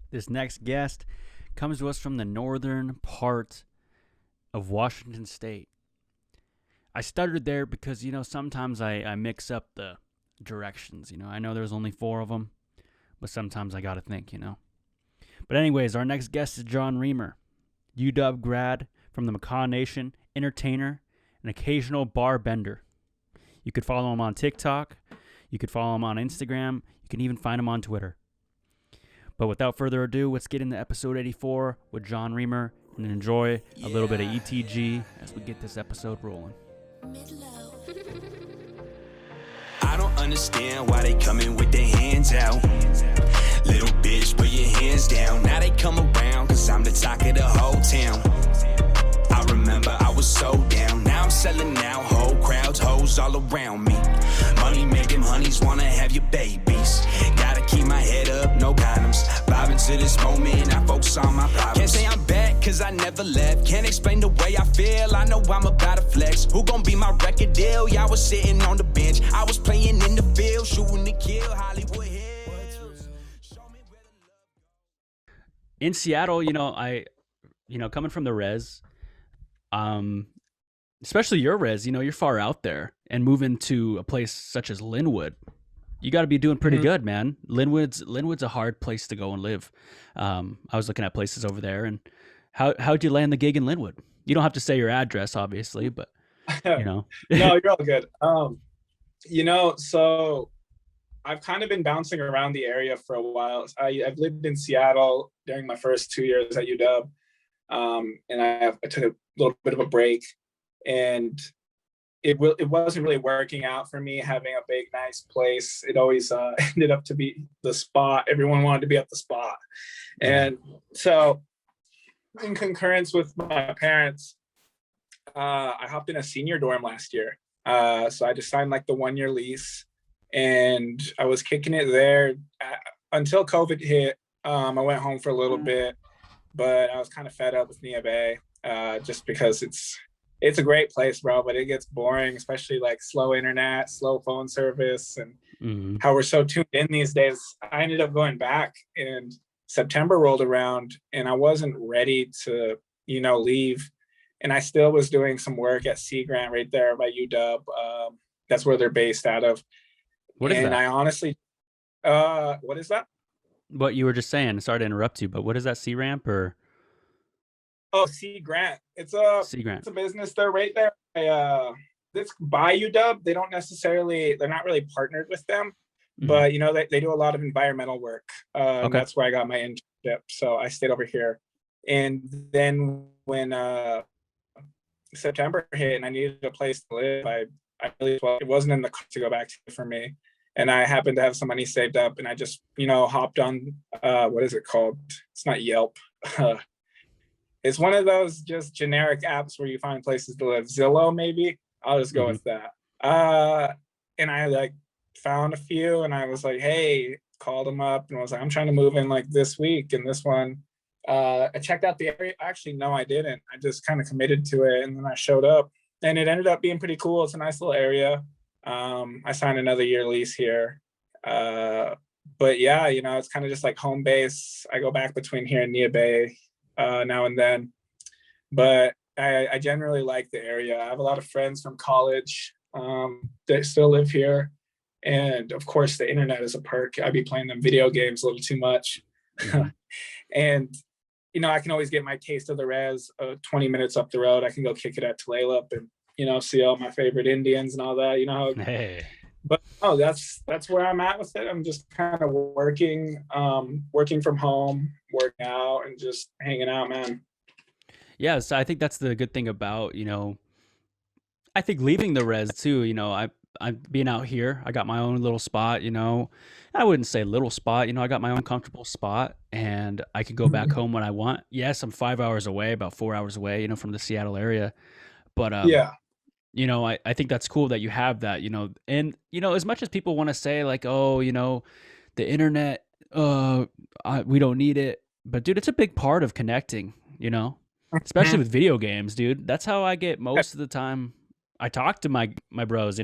This next guest comes to us from the northern part of Washington State. I stuttered there because, sometimes I mix up the directions. I know there's only four of them, but sometimes I got to think. But anyways, our next guest is John Reamer, UW grad from the Macaw Nation, entertainer, and occasional bar bender. You could follow him on TikTok. You could follow him on Instagram. You can even find him on Twitter. But without further ado, let's get into episode 84 with John Reamer and enjoy a little bit of ETG as we get this episode rolling. I don't understand why they coming with their hands out. Little bitch, put your hands down. Now they come around, cause I'm the talk of the whole town. I remember I was so down. Now I'm selling out, whole crowds, hoes all around me. Money make them honeys wanna have your babies. Gotta keep my head up, no condoms. Vibing to this moment, I focus on my problems. Can't say I'm back, cause I never left. Can't explain the way I feel, I know I'm about to flex. Who gon' be my record deal? Y'all was sitting on the bench. I was playing in the field, shooting to kill, Hollywood Hills. In Seattle, coming from the res, especially your res, you're far out there, and moving to a place such as Linwood, you got to be doing pretty good, man. Linwood's a hard place to go and live. I was looking at places over there, and how'd you land the gig in Linwood? You don't have to say your address, obviously, but No, you're all good. So I've kind of been bouncing around the area for a while. I've lived in Seattle during my first 2 years at UW, and I took a little bit of a break, and it wasn't really working out for me having a big, nice place. It always ended up to be the spot. Everyone wanted to be at the spot. And so in concurrence with my parents, I hopped in a senior dorm last year. So I just signed like the 1 year lease, and I was kicking it there until COVID hit. I went home for a little bit, but I was kind of fed up with Nia Bay, just because it's a great place, bro, but it gets boring, especially like slow internet, slow phone service, and how we're so tuned in these days. I ended up going back, and September rolled around, and I wasn't ready to, leave. And I still was doing some work at Sea Grant right there by UW. That's where they're based out of. What is that? And I honestly, what is that? What you were just saying, sorry to interrupt you, but what is that, C-Ramp or? Oh, Sea Grant. It's Sea Grant. It's a business. They're right there. It's by UW. They're not really partnered with them, but they do a lot of environmental work. Okay. That's where I got my internship. So I stayed over here. And then when September hit and I needed a place to live, it wasn't in the cards to go back to for me. And I happened to have some money saved up, and I just, hopped on, what is it called? It's not Yelp. It's one of those just generic apps where you find places to live. Zillow, maybe. I'll just go with that. And I found a few, and I was like, hey, called them up, and I was like, I'm trying to move in like this week. And this one, I checked out the area. Actually, no, I didn't. I just kind of committed to it, and then I showed up, and it ended up being pretty cool. It's a nice little area. I signed another year lease here. But yeah, it's kind of just like home base. I go back between here and Nia Bay now and then, but I generally like the area. I have a lot of friends from college that still live here, and of course the internet is a perk. I'd be playing them video games a little too much. And I can always get my taste of the res 20 minutes up the road. I can go kick it at Tulalip and see all my favorite Indians and all that. Hey. But that's where I'm at with it. I'm just kind of working from home, working out, and just hanging out, man. Yeah, so I think that's the good thing about, I think leaving the res too, I'm being out here. I got my own little spot, I wouldn't say little spot, I got my own comfortable spot, and I can go back home when I want. Yes, I'm 5 hours away, about 4 hours away, from the Seattle area. But yeah. I think that's cool that you have that, and, as much as people want to say like, oh, the internet, we don't need it. But dude, it's a big part of connecting, especially with video games, dude. That's how I get most of the time. I talk to my bros,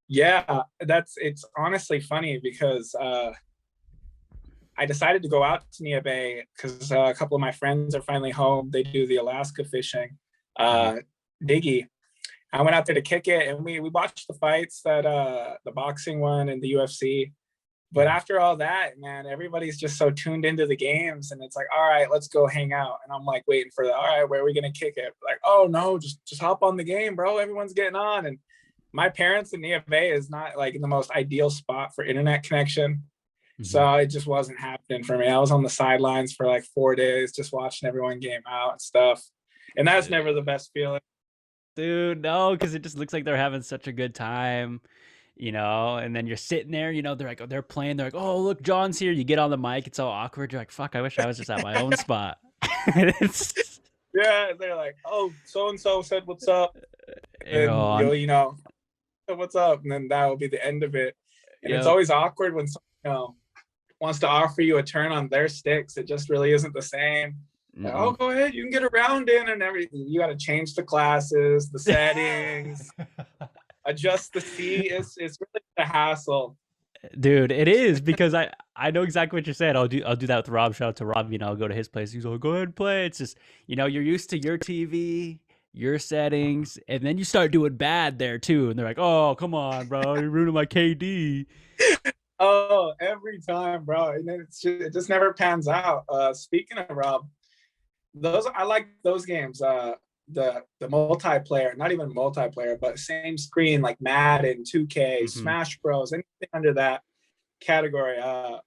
Yeah, it's honestly funny because I I decided to go out to Nia Bay because a couple of my friends are finally home. They do the Alaska fishing, diggy. I went out there to kick it, and we watched the fights, that the boxing one and the UFC. But after all that, man, everybody's just so tuned into the games, and it's like, all right, let's go hang out. And I'm like waiting for the, all right, where are we gonna kick it? Like, oh no, just hop on the game, bro. Everyone's getting on. And my parents in Nia Bay is not like in the most ideal spot for internet connection. So it just wasn't happening for me. I was on the sidelines for like 4 days, just watching everyone game out and stuff. And that's never the best feeling. Dude, no, because it just looks like they're having such a good time, and then you're sitting there, they're like, they're playing, they're like, oh, look, John's here. You get on the mic, it's all awkward. You're like, fuck, I wish I was just at my own spot. Yeah, they're like, oh, so-and-so said what's up. And you'll, what's up? And then that will be the end of it. And it's always awkward when someone, wants to offer you a turn on their sticks. It just really isn't the same. Like, oh, go ahead, you can get a round in and everything. You got to change the classes, the settings, adjust the seat. It's really a hassle, dude. It is, because I know exactly what you're saying. I'll do that with Rob. Shout out to Rob. I'll go to his place. He's like, go ahead and play. It's just, you're used to your TV, your settings, and then you start doing bad there too. And they're like, oh, come on, bro, you're ruining my KD. Oh, every time, bro. And it just never pans out. Speaking of Rob, I like those games. The multiplayer, not even multiplayer, but same screen, like Madden, 2K, Smash Bros, anything under that category. I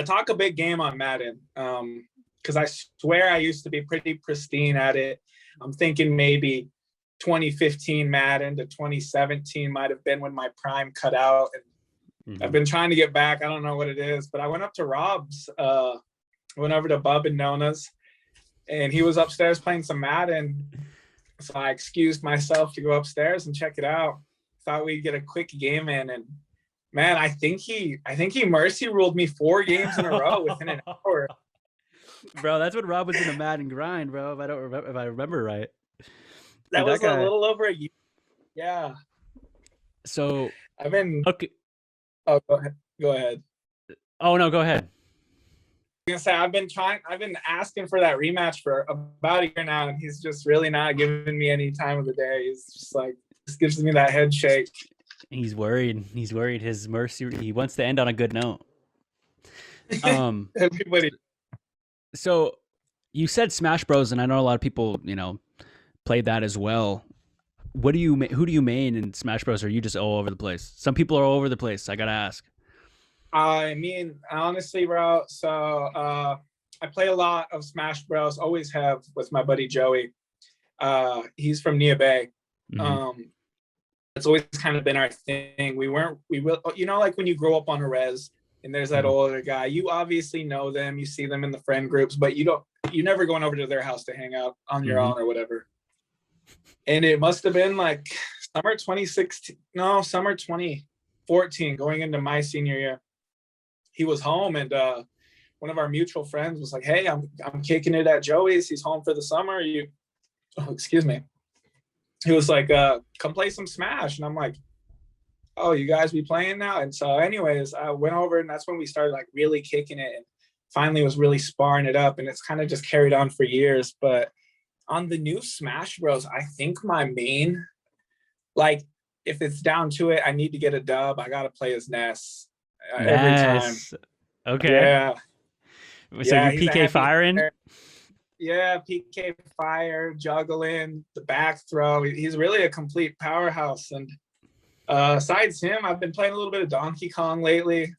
talk a big game on Madden, because I swear I used to be pretty pristine at it. I'm thinking maybe 2015 Madden to 2017 might have been when my prime cut out, and I've been trying to get back. I don't know what it is, but I went up to Rob's, went over to Bub and Nona's, and he was upstairs playing some Madden. So I excused myself to go upstairs and check it out. Thought we'd get a quick game in, and man, I think he mercy ruled me 4 games in a row within an hour. Bro, that's when Rob was in a Madden grind, bro. If I remember right. That was a little over a year. Yeah. So I've been okay. Oh, go ahead. Oh no, go ahead. I was gonna say I've been asking for that rematch for about a year now, and he's just really not giving me any time of the day. He's just like, just gives me that head shake. He's worried. His mercy, he wants to end on a good note. Everybody. So you said Smash Bros, and I know a lot of people, played that as well. Who do you main in Smash Bros? Or are you just all over the place? Some people are all over the place. I gotta ask. I mean, honestly, bro. So I play a lot of Smash Bros. Always have with my buddy Joey. He's from Nia Bay. It's always kind of been our thing. We will, like when you grow up on a res and there's that older guy, you obviously know them, you see them in the friend groups, but you're never going over to their house to hang out on your own or whatever. And it must have been like summer 2014, going into my senior year. He was home, and one of our mutual friends was like, hey, I'm kicking it at Joey's. He's home for the summer. Excuse me. He was like, come play some Smash. And I'm like, oh, you guys be playing now? And so anyways, I went over, and that's when we started like really kicking it, and finally was really sparring it up, and it's kind of just carried on for years. But on the new Smash Bros, I think my main, like, if it's down to it, I need to get a dub. I got to play as Ness every time. Okay. Yeah. So you're PK firing? Yeah, PK fire, juggling, the back throw. He's really a complete powerhouse. And besides him, I've been playing a little bit of Donkey Kong lately.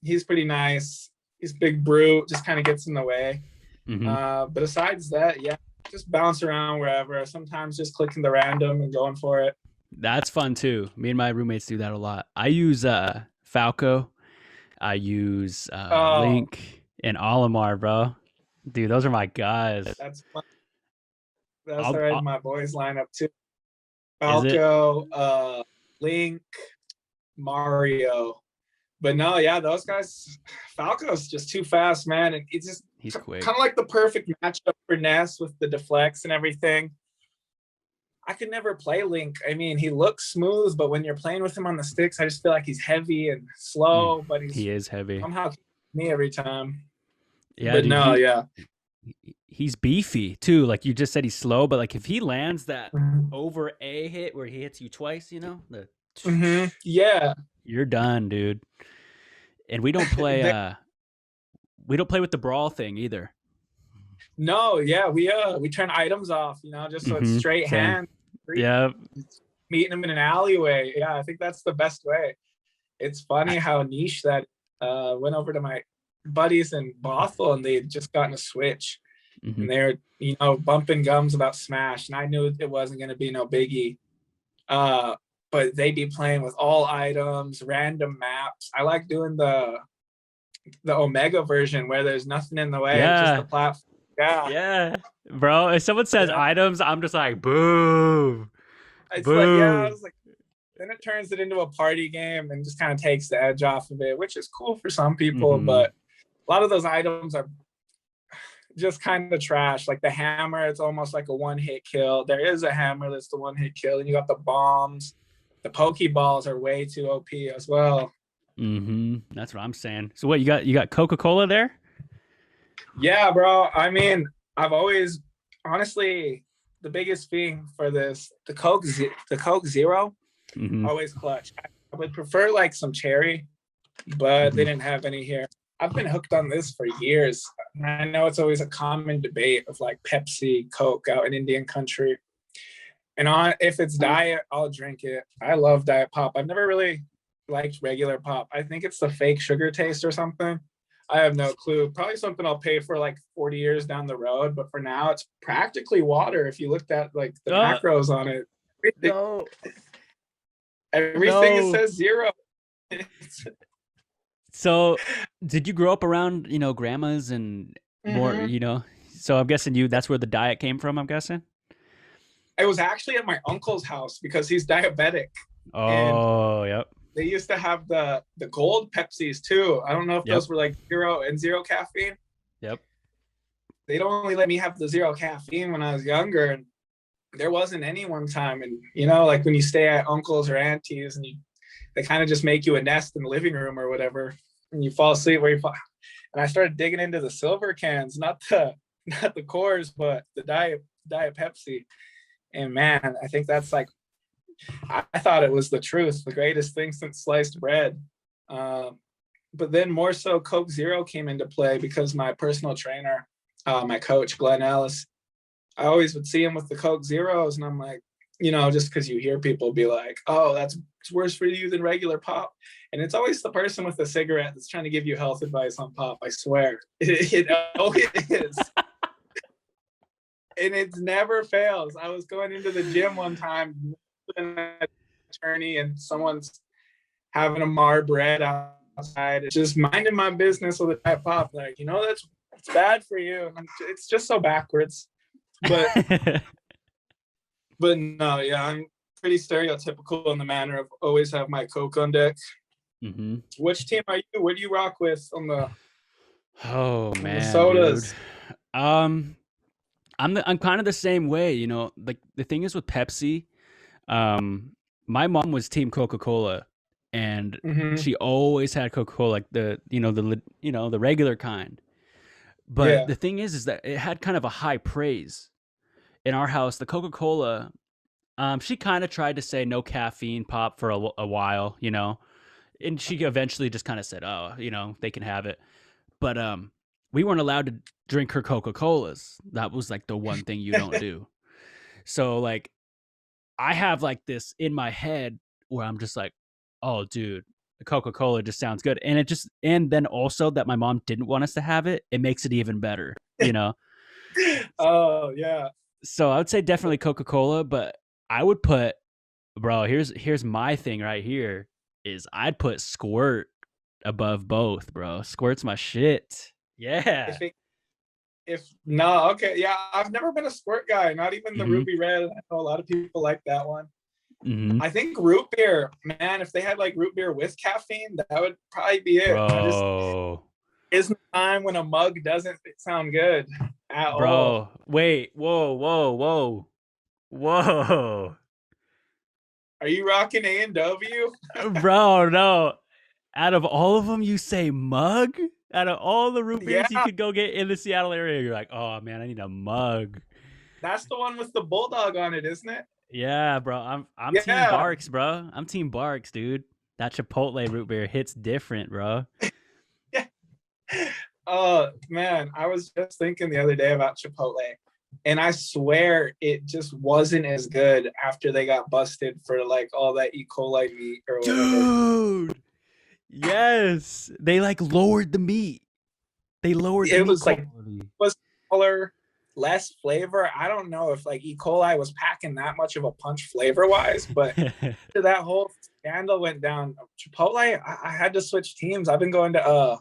He's pretty nice. He's big brute, just kind of gets in the way. But besides that, yeah, just bounce around wherever. Sometimes just clicking the random and going for it. That's fun too. Me and my roommates do that a lot. I use Falco. I use Link and Olimar, bro. Dude, those are my guys. That's fun. That's right in my boys lineup too. Falco, Link, Mario. But no, yeah, those guys, Falco's just too fast, man. And he's quick. Kind of like the perfect matchup for Ness with the deflects and everything. I could never play Link. I mean, he looks smooth, but when you're playing with him on the sticks, I just feel like he's heavy and slow. But he is heavy. Somehow Me every time. Yeah, But dude, no, yeah. he's beefy too. Like you just said, he's slow, but like if he lands that Mhm. over A hit where he hits you twice, you know, Yeah. you're done, dude. And we don't play They- with the brawl thing either. no, yeah, we turn items off, just so it's straight Same. hand. Yeah. Meeting them in an alleyway. Yeah, I think that's the best way. It's funny how niche that went over to my buddies in Bothell and they'd just gotten a Switch and they're, bumping gums about Smash. And I knew it wasn't going to be no biggie. But they'd be playing with all items, random maps. I like doing the Omega version where there's nothing in the way, just the platform. Yeah. Yeah. Bro, if someone says items, I'm just like, boo. It's boo. like, yeah, I was like, then it turns it into a party game and just kind of takes the edge off of it, which is cool for some people, but a lot of those items are just kind of trash. Like the hammer, it's almost like a one-hit kill. There is a hammer that's the one-hit kill, and you got the bombs. The Pokeballs are way too OP as well. That's what I'm saying. So what, you got Coca-Cola there? Yeah, bro. I mean, I've always, honestly, the biggest thing for this, the Coke Zero, always clutch. I would prefer like some cherry, but they didn't have any here. I've been hooked on this for years. I know it's always a common debate of like Pepsi, Coke out in Indian country. And if it's diet, I'll drink it. I love diet pop. I've never really liked regular pop. I think it's the fake sugar taste or something. I have no clue. Probably something I'll pay for like 40 years down the road. But for now, it's practically water. If you looked at like the macros on it, everything it says zero. So did you grow up around, grandmas and more, so I'm guessing that's where the diet came from, I'm guessing? I was actually at my uncle's house because he's diabetic. Oh, yep. They used to have the gold Pepsis too. I don't know if those were like zero caffeine. Yep. They'd only let me have the zero caffeine when I was younger, and there wasn't any one time. And like when you stay at uncles or aunties, and they kind of just make you a nest in the living room or whatever, and you fall asleep where you fall. And I started digging into the silver cans, not the Coors, but the diet Pepsi. And man, I think that's like, I thought it was the truth, the greatest thing since sliced bread. But then more so Coke Zero came into play because my personal trainer, my coach, Glenn Ellis, I always would see him with the Coke Zeros. And I'm like, just because you hear people be like, oh, it's worse for you than regular pop. And it's always the person with the cigarette that's trying to give you health advice on pop. I swear. It always is. And it never fails. I was going into the gym one time, an attorney, and someone's having a Mar bread outside. It's just minding my business with a diet pop. Like, it's bad for you. It's just so backwards. But but no, yeah, I'm pretty stereotypical in the manner of always have my Coke on deck. Which team are you? What do you rock with on the? Oh man, the sodas. Dude. I'm kind of the same way, like the thing is with Pepsi, my mom was team Coca-Cola and she always had Coca-Cola, like the regular kind. But the thing is that it had kind of a high praise in our house. The Coca-Cola, she kind of tried to say no caffeine pop for a while, and she eventually just kind of said, oh, they can have it. But, we weren't allowed to drink her Coca-Colas. That was like the one thing you don't do. So like, I have like this in my head where I'm just like, oh dude, the Coca-Cola just sounds good. And then also that my mom didn't want us to have it. It makes it even better, Oh yeah. So I would say definitely Coca-Cola, but I would put, bro, here's my thing right here is I'd put Squirt above both, bro. Squirt's my shit. Yeah. Okay. Yeah, I've never been a Squirt guy, not even the Ruby Red. I know a lot of people like that one. I think root beer, man, if they had like root beer with caffeine, that would probably be it. Bro. Isn't time when a mug doesn't sound good at all. Bro, wait, whoa. Are you rocking A&W? Bro, no. Out of all of them, you say mug? Out of all the root beers you Yeah, could go get in the Seattle area, you're like, oh man, I need a mug. that's the one with the bulldog on it, isn't it? Yeah, bro. I'm Team Yeah. Barks, bro. I'm Team Barks, dude. That Chipotle root beer hits different, bro. Yeah. Oh man, I was just thinking the other day about Chipotle, and I swear it just wasn't as good after they got busted for like all that E. coli meat or whatever. Dude. Yes. They like lowered the meat. They lowered the It meat was like quality. was color, less flavor. I don't know if like E. coli was packing that much of a punch flavor wise, but after that whole scandal went down, Chipotle, I had to switch teams. I've been going to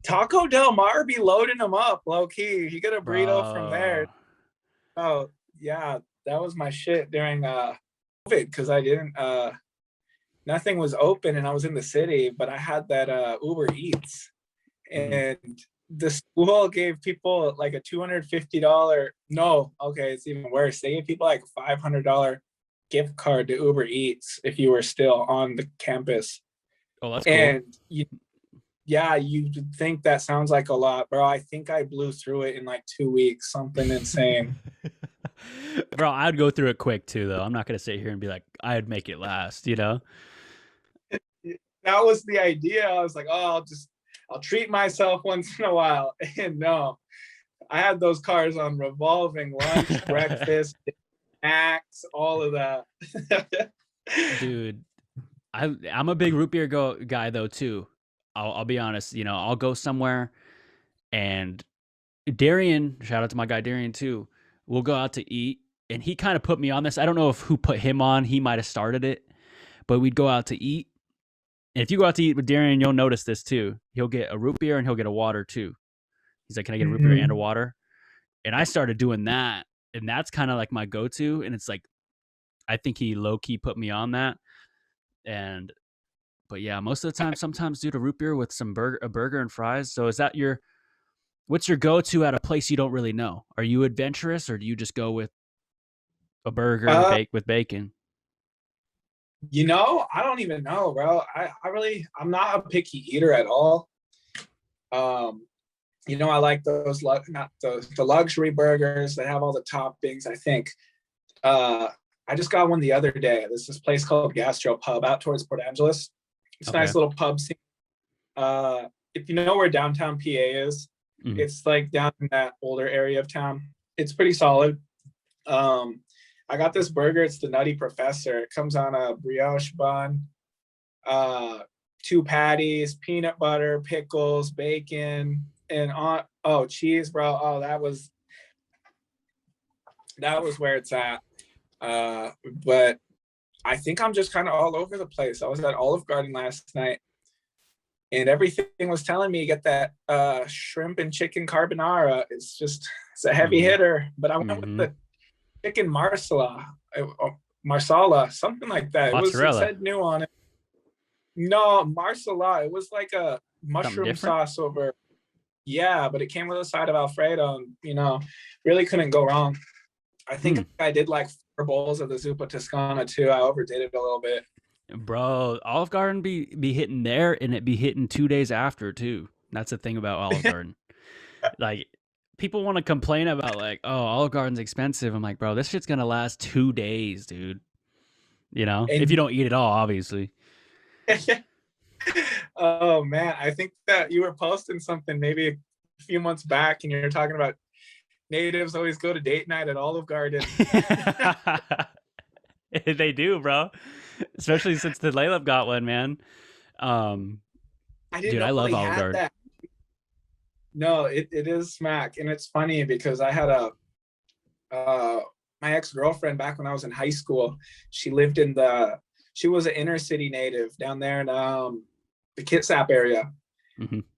Taco Del Mar, be loading them up low key. You get a burrito from there. Oh yeah, that was my shit during COVID because I didn't nothing was open and I was in the city, but I had that Uber Eats, and the school gave people like a $250. No, okay, it's even worse. They gave people like $500 gift card to Uber Eats if you were still on the campus. Oh, that's cool. And yeah, you'd think that sounds like a lot, bro. I think I blew through it in like 2 weeks, something insane. Bro, I'd go through it quick too, though. I'm not gonna sit here and be like, I'd make it last, you know? That was the idea. I was like, oh, I'll treat myself once in a while. And no, I had those cars on revolving lunch, breakfast, snacks, all of that. Dude, I'm a big root beer guy though too. I'll be honest. You know, I'll go somewhere, and Darian, shout out to my guy Darian too. We'll go out to eat, and he kind of put me on this. I don't know if who put him on. He might have started it, but we'd go out to eat. And if you go out to eat with Darian, you'll notice this too. He'll get a root beer and he'll get a water too. He's like, "Can I get a root beer and a water?" And I started doing that, and that's kind of like my go-to. And it's like, I think he low-key put me on that. But yeah, most of the time, sometimes dude, a root beer with a burger and fries. So is that what's your go-to at a place you don't really know? Are you adventurous, or do you just go with a burger baked with bacon? You know, I don't even know, bro. I'm not a picky eater at all. You know, I like those not the luxury burgers that have all the toppings. I think I just got one the other day. There's this place called Gastro Pub out towards Port Angeles. It's a nice little pub scene. If you know where downtown PA is, it's like down in that older area of town. It's pretty solid. I got this burger. It's the Nutty Professor. It comes on a brioche bun, 2 patties, peanut butter, pickles, bacon, and cheese, bro. Oh, that was where it's at. But I think I'm just kind of all over the place. I was at Olive Garden last night, and everything was telling me get that shrimp and chicken carbonara. It's a heavy hitter, but I went with the chicken marsala, something like that. It said new on it. No, marsala. It was like a mushroom sauce over. Yeah, but it came with a side of Alfredo, and you know, really couldn't go wrong. I think I did like 4 bowls of the Zuppa Toscana too. I overdid it a little bit. Bro, Olive Garden be hitting there, and it be hitting 2 days after too. That's the thing about Olive Garden. Like, people want to complain about like, oh, Olive Garden's expensive. I'm like, bro, this shit's gonna last 2 days, dude. You know, if you don't eat it all, obviously. Oh man, I think that you were posting something maybe a few months back, and you're talking about natives always go to date night at Olive Garden. They do, bro. Especially since the Layla got one, man. I love Olive Garden. That. No, it is smack, and it's funny because I had my ex-girlfriend back when I was in high school. She was an inner city native down there in the Kitsap area.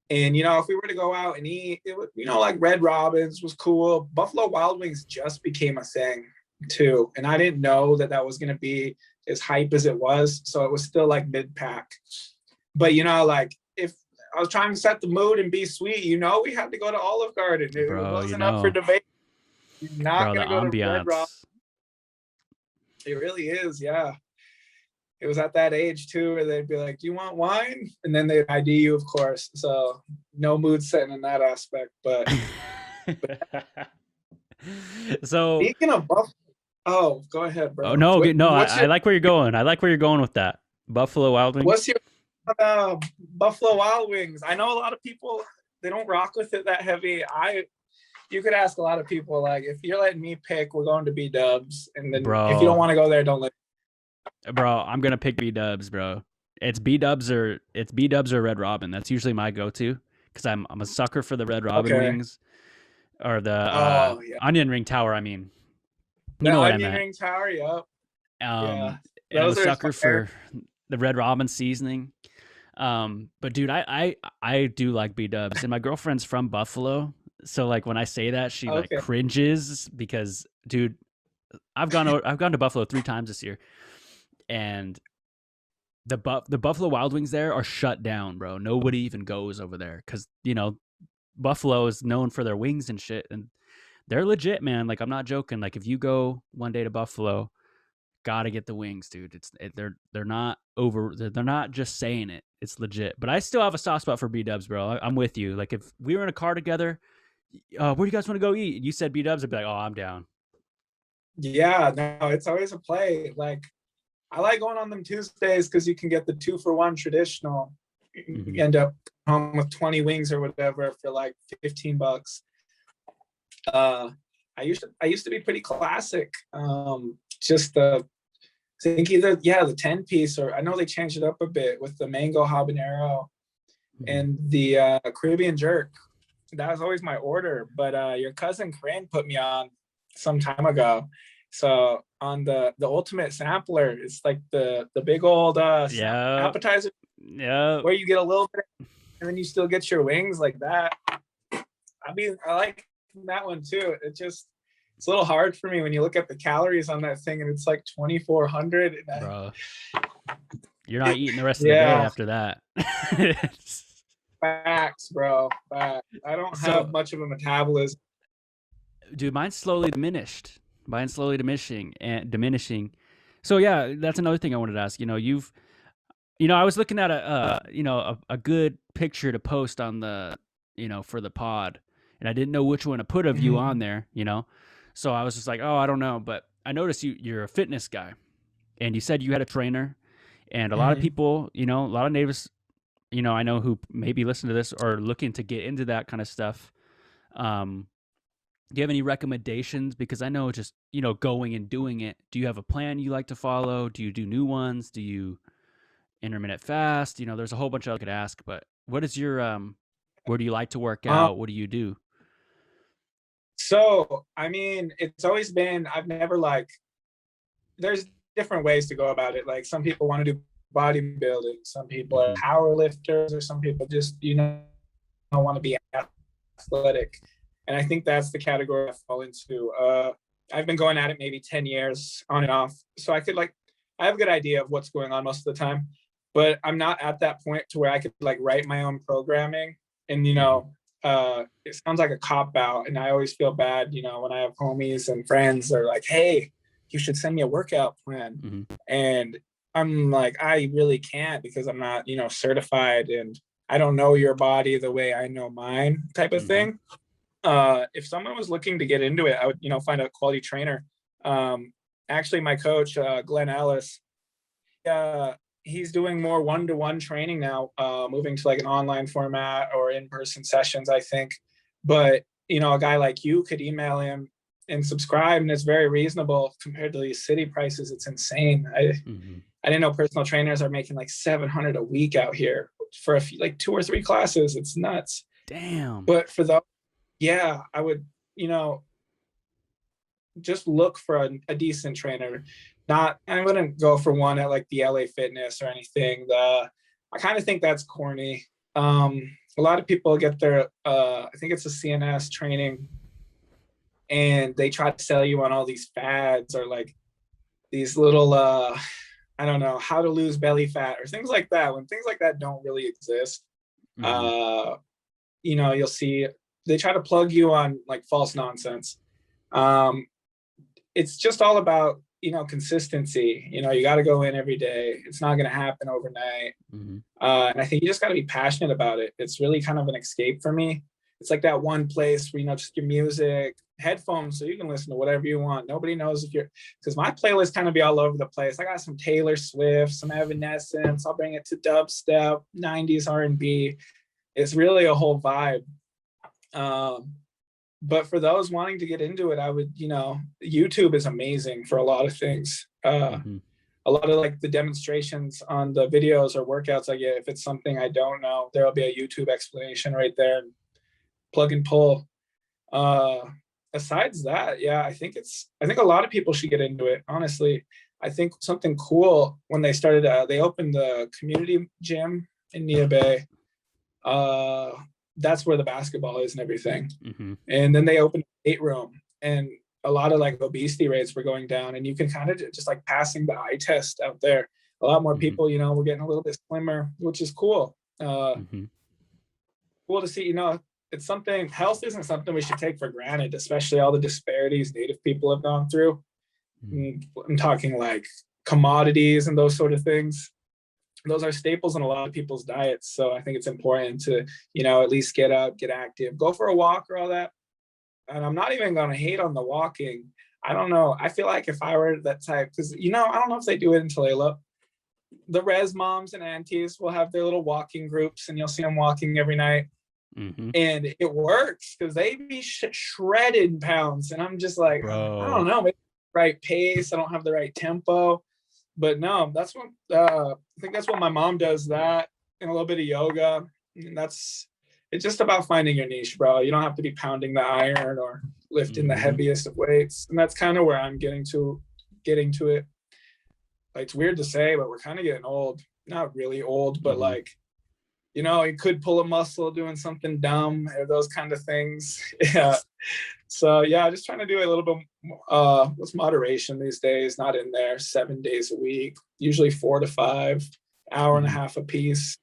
And you know, if we were to go out and eat, it would, you know, like Red Robin's was cool. Buffalo Wild Wings just became a thing too, and I didn't know that was going to be as hype as it was. So it was still like mid-pack. But you know, like if I was trying to set the mood and be sweet, you know, we had to go to Olive Garden. It wasn't up for debate. You're not going to go to Red Robin. It really is, yeah. it was at that age too, where they'd be like, "Do you want wine?" And then they'd ID you, of course. So no mood setting in that aspect. But So, speaking of Buffalo, oh, go ahead, oh bro. no, no, What's I your like where you're going. I like where you're going with that. Buffalo Wild Wings. what's your Buffalo Wild Wings? I know a lot of people, they don't rock with it that heavy. You could ask a lot of people, like, if you're letting me pick, we're going to BDubs, and then if you don't Bro, want to go there, don't let. bro, I'm gonna pick BDubs, bro. It's BDubs or Red Robin. That's usually my go-to because I'm a sucker for the Red Robin Okay. wings or the Oh yeah, onion ring tower. I mean, you the know what I onion meant. ring tower. Yep. Yeah, And I'm a those are sucker fire. for the Red Robin seasoning. But dude, I do like BDubs, and my girlfriend's from Buffalo, so like when I say that, she like Okay. cringes because, dude, I've gone to Buffalo 3 times this year, and the Buffalo Wild Wings there are shut down, bro. Nobody even goes over there because Buffalo is known for their wings and shit, and they're legit, man. Like I'm not joking. Like if you go one day to Buffalo, gotta get the wings, dude. They're not over. They're not just saying it. It's legit. But I still have a soft spot for BDubs, bro. I'm with you. Like if we were in a car together, where do you guys want to go eat? And you said BDubs, I'd be like, oh, I'm down. Yeah, no, it's always a play. Like I like going on them Tuesdays because you can get the 2-for-1 traditional. Mm-hmm. You end up home with 20 wings or whatever for like $15. I used to be pretty classic. Just the I think either the 10 piece, or I know they changed it up a bit with the mango habanero and the Caribbean jerk. That was always my order, but your cousin Crane put me on some time ago. So on the ultimate sampler, it's like the big old Yeah, appetizer yeah. where you get a little bit and then you still get your wings like that. I like that one too. It's a little hard for me when you look at the calories on that thing and it's like 2,400. Bro, you're not eating the rest of the day Yeah, after that. facts, bro. Facts. I don't have So, much of a metabolism. dude, mine's slowly diminished. Mine's slowly diminishing. So yeah, that's another thing I wanted to ask. I was looking at a good picture to post on the, for the pod, and I didn't know which one to put of you on there, So I was just like, oh, I don't know, but I noticed you're a fitness guy, and you said you had a trainer, and a lot of people, a lot of neighbors, I know who maybe listen to this are looking to get into that kind of stuff. Do you have any recommendations? Because I know just, going and doing it. Do you have a plan you like to follow? Do you do new ones? Do you intermittent fast? There's a whole bunch I could ask, but what is your, where do you like to work out? What do you do? So, I mean, it's always been, there's different ways to go about it. Like some people want to do bodybuilding, some people are power lifters, or some people just, want to be athletic. And I think that's the category I fall into. I've been going at it maybe 10 years on and off. So I have a good idea of what's going on most of the time, but I'm not at that point to where I could write my own programming. And, it sounds like a cop out. And I always feel bad, when I have homies and friends that are like, hey, you should send me a workout plan. And I'm like, I really can't because I'm not, certified, and I don't know your body the way I know mine type of thing. If someone was looking to get into it, I would, find a quality trainer. Actually, my coach, Glenn Ellis, he's doing more one-to-one training now, moving to an online format or in-person sessions, I think. But, a guy like you could email him and subscribe, and it's very reasonable compared to these city prices. It's insane. I didn't know personal trainers are making $700 a week out here for a few, 2 or 3 classes. It's nuts. Damn. But for the yeah, I would, just look for a decent trainer. I wouldn't go for one at the LA Fitness or anything. I kind of think that's corny. A lot of people get their, I think it's a CNS training, and they try to sell you on all these fads or these little, I don't know, how to lose belly fat or things like that. When things like that don't really exist, you'll see they try to plug you on false nonsense. It's just all about, consistency. You got to go in every day. It's not going to happen overnight. Mm-hmm. And I think you just got to be passionate about it. It's really kind of an escape for me. It's like that one place where, just your music, headphones, so you can listen to whatever you want. Nobody knows because my playlist kind of be all over the place. I got some Taylor Swift, some Evanescence. I'll bring it to dubstep, 90s R&B. It's really a whole vibe. But for those wanting to get into it, I would, YouTube is amazing for a lot of things. Mm-hmm. A lot of like the demonstrations on the videos or workouts I get, if it's something I don't know, there'll be a YouTube explanation right there, and plug and pull. Besides that, yeah, I think a lot of people should get into it. Honestly, I think something cool when they started, they opened the community gym in Nia Bay. That's where the basketball is and everything. Mm-hmm. And then they opened a weight room, and a lot of like obesity rates were going down, and you can kind of just like passing the eye test out there. A lot more people, we're getting a little bit slimmer, which is cool. Cool to see, it's something, health isn't something we should take for granted, especially all the disparities Native people have gone through. I'm talking like commodities and those sort of things. Those are staples in a lot of people's diets. So I think it's important to, at least get up, get active, go for a walk or all that. And I'm not even going to hate on the walking. I don't know. I feel like if I were that type, because, I don't know if they do it in Tulalip. The res moms and aunties will have their little walking groups, and you'll see them walking every night. Mm-hmm. And it works because they be shredded in pounds. And I'm just like, bro, I don't know, maybe right pace. I don't have the right tempo. But no, that's what I think that's what my mom does, that and a little bit of yoga. And it's just about finding your niche, bro. You don't have to be pounding the iron or lifting the heaviest of weights. And that's kind of where I'm getting to it. Like, it's weird to say, but we're kind of getting old. Not really old, but like, you could pull a muscle doing something dumb or those kind of things. Yeah. So yeah, just trying to do a little bit with moderation these days, not in there 7 days a week, usually 4 to 5, hour and a half a piece.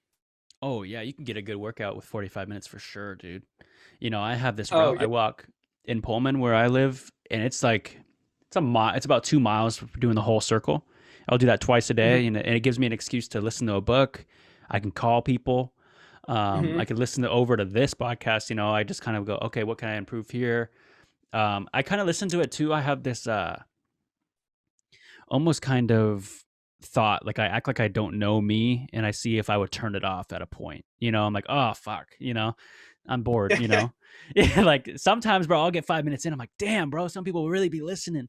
Oh yeah, you can get a good workout with 45 minutes for sure, dude. I have this route. I walk in Pullman where I live, and it's like it's about 2 miles for doing the whole circle. I'll do that twice a day, and it gives me an excuse to listen to a book. I can call people. I could listen over to this podcast. I just kind of go, okay, what can I improve here? I kind of listen to it too. I have this almost kind of thought, like I act like I don't know me, and I see if I would turn it off at a point. I'm like, oh fuck, I'm bored. Yeah, like sometimes, bro, I'll get 5 minutes in, I'm like, damn, bro, some people will really be listening,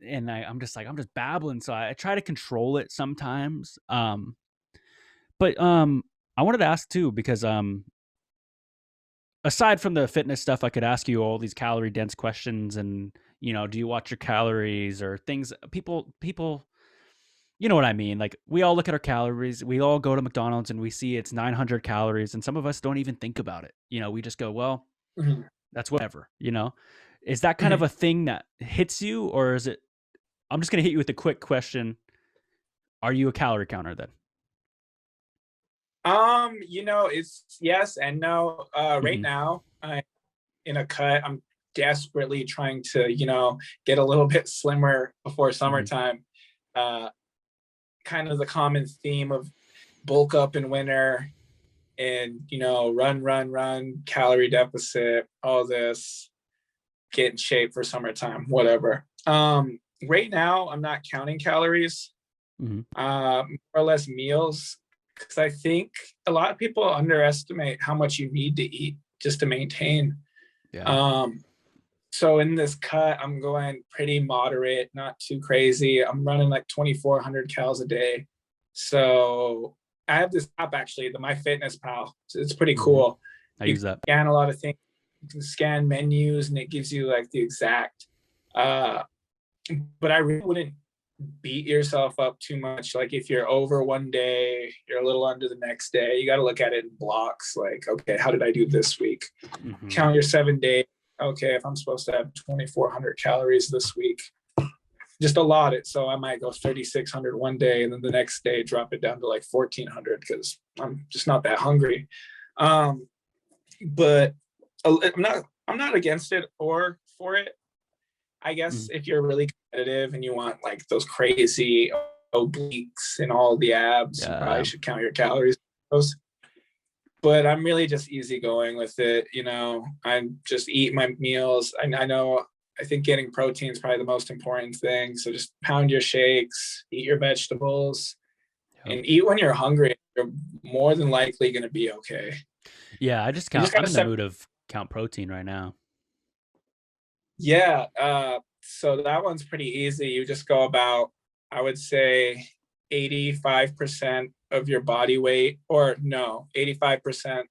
and I'm just babbling. So I try to control it sometimes. But I wanted to ask too, because aside from the fitness stuff, I could ask you all these calorie dense questions, and do you watch your calories or things? People, you know what I mean? Like, we all look at our calories. We all go to McDonald's and we see it's 900 calories, and some of us don't even think about it. We just go, well, that's whatever. Is that kind of a thing that hits you, or is it? I'm just gonna hit you with a quick question. Are you a calorie counter then? It's yes and no. Right now, I'm in a cut. I'm desperately trying to, get a little bit slimmer before summertime. Kind of the common theme of bulk up in winter and, run, calorie deficit, all this, get in shape for summertime, whatever. Right now, I'm not counting calories, more or less meals. Because I think a lot of people underestimate how much you need to eat just to maintain. Yeah. So in this cut, I'm going pretty moderate, not too crazy. I'm running like 2,400 calories a day. So I have this app actually, the MyFitnessPal. So it's pretty cool. I use that. Scan a lot of things. You can scan menus, and it gives you like the exact. But I really wouldn't beat yourself up too much. Like, if you're over one day, you're a little under the next day. You got to look at it in blocks. Like, okay, how did I do this week? Count your 7 days. Okay, if I'm supposed to have 2,400 calories this week, just allot it. So I might go 3,600 one day, and then the next day drop it down to like 1,400 because I'm just not that hungry. But I'm not against it or for it. I guess if you're really competitive and you want like those crazy obliques and all the abs, you probably should count your calories. But I'm really just easygoing with it. You know, I just eat my meals. I think getting protein is probably the most important thing. So just pound your shakes, eat your vegetables, and eat when you're hungry. You're more than likely going to be okay. Yeah, I'm in the mood of count protein right now. Yeah. So that one's pretty easy. You just go about, I would say, 85% of your body weight, or no, 85%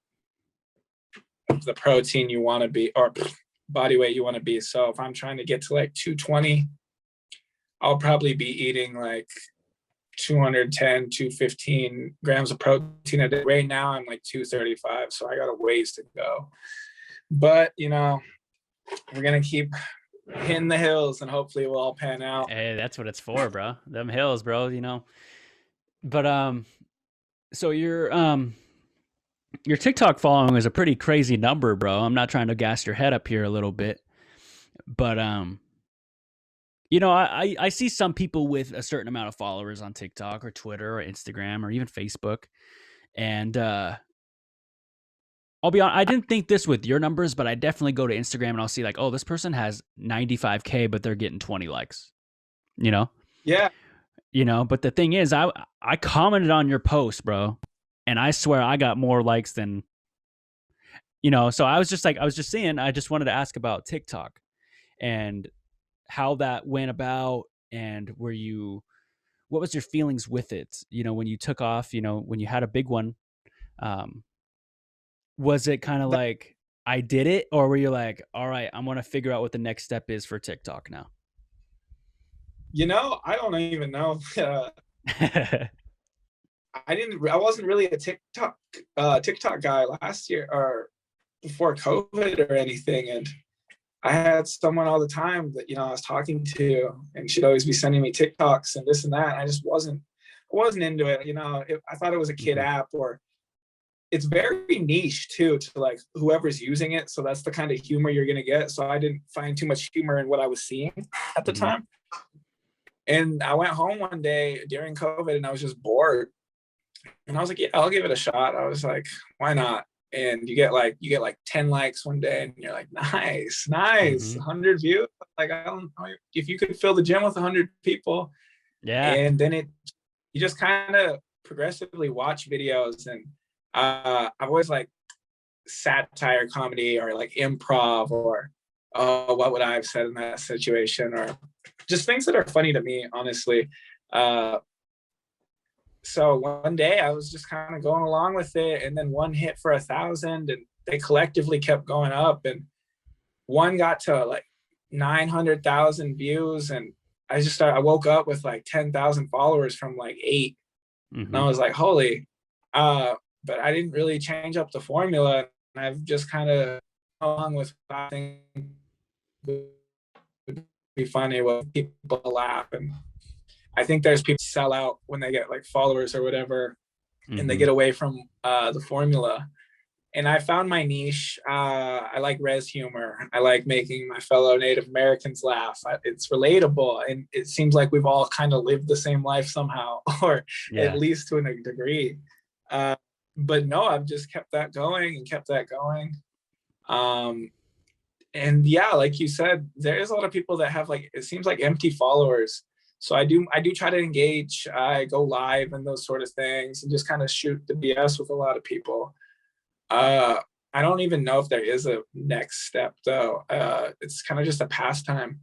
of the protein you want to be, or body weight you want to be. So if I'm trying to get to like 220, I'll probably be eating like 210, 215 grams of protein a day. Right now I'm like 235, so I got a ways to go. But, you know, we're going to keep hitting the hills and hopefully it will all pan out. Hey, that's what it's for, bro. Them hills, bro, you know. But so your TikTok following is a pretty crazy number, bro. I'm not trying to gas your head up here a little bit. But you know, I see some people with a certain amount of followers on TikTok or Twitter or Instagram or even Facebook. And I'll be honest, I didn't think this with your numbers, but I definitely go to Instagram and I'll see like, oh, this person has 95K, but they're getting 20 likes, you know? Yeah. You know, but the thing is, I commented on your post, bro, and I swear I got more likes than, you know, so I was just saying, I just wanted to ask about TikTok and how that went about and what was your feelings with it? You know, when you took off, you know, when you had a big one, was it kind of like, I did it, or were you like, all right, I'm going to figure out what the next step is for TikTok now? You know, I don't even know. I wasn't really a TikTok guy last year or before COVID or anything. And I had someone all the time that, you know, I was talking to, and she'd always be sending me TikToks and this and that. And I just wasn't into it. You know, I thought it was a kid app, or it's very niche too, to like whoever's using it. So that's the kind of humor you're going to get. So I didn't find too much humor in what I was seeing at the time. And I went home one day during COVID and I was just bored. And I was like, yeah, I'll give it a shot. I was like, why not? And you get like 10 likes one day and you're like, nice, 100 views. Like, I don't know if you could fill the gym with 100 people. Yeah. And then you just kind of progressively watch videos. And I've always like satire comedy or like improv or what would I have said in that situation, or just things that are funny to me, honestly. So one day I was just kind of going along with it, and then one hit for 1,000, and they collectively kept going up, and one got to like 900,000 views, and I woke up with like 10,000 followers from like 8, and I was like, holy. But I didn't really change up the formula, and I've just kind of along with what I think would be funny, what people laugh. And I think there's people sell out when they get like followers or whatever, and they get away from the formula. And I found my niche. I like res humor. I like making my fellow Native Americans laugh. It's relatable, and it seems like we've all kind of lived the same life somehow, or at least to a degree. But no, I've just kept that going. And yeah, like you said, there is a lot of people that have like, it seems like empty followers. So I do try to engage. I go live and those sort of things and just kind of shoot the BS with a lot of people. I don't even know if there is a next step though. It's kind of just a pastime.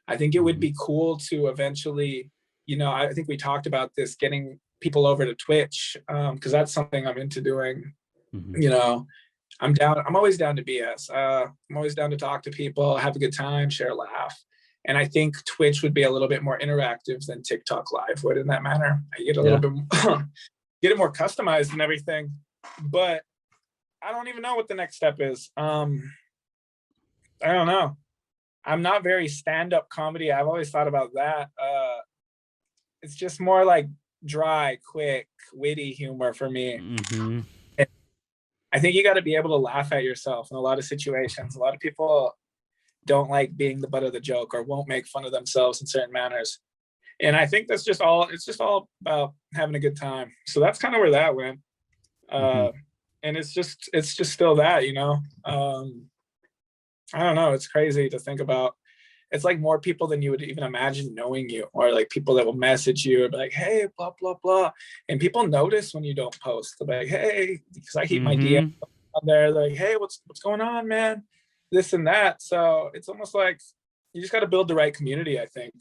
I think it would be cool to eventually, you know, I think we talked about this, getting people over to Twitch, because that's something I'm into doing. You know, I'm always down to BS. I'm always down to talk to people, have a good time, share a laugh. And I think Twitch would be a little bit more interactive than TikTok Live would in that manner. I get a little bit, get it more customized and everything. But I don't even know what the next step is. I don't know. I'm not very stand-up comedy. I've always thought about that. It's just more like dry, quick, witty humor for me. I think you got to be able to laugh at yourself in a lot of situations. A lot of people, don't like being the butt of the joke or won't make fun of themselves in certain manners. And I think it's just all about having a good time. So that's kind of where that went. And it's just still that, you know. I don't know. It's crazy to think about. It's like more people than you would even imagine knowing you, or like people that will message you or be like, hey, blah, blah, blah. And people notice when you don't post. They'll be like, hey, because I keep my DM on there. They're like, hey, what's going on, man? This and that. So it's almost like you just got to build the right community, I think.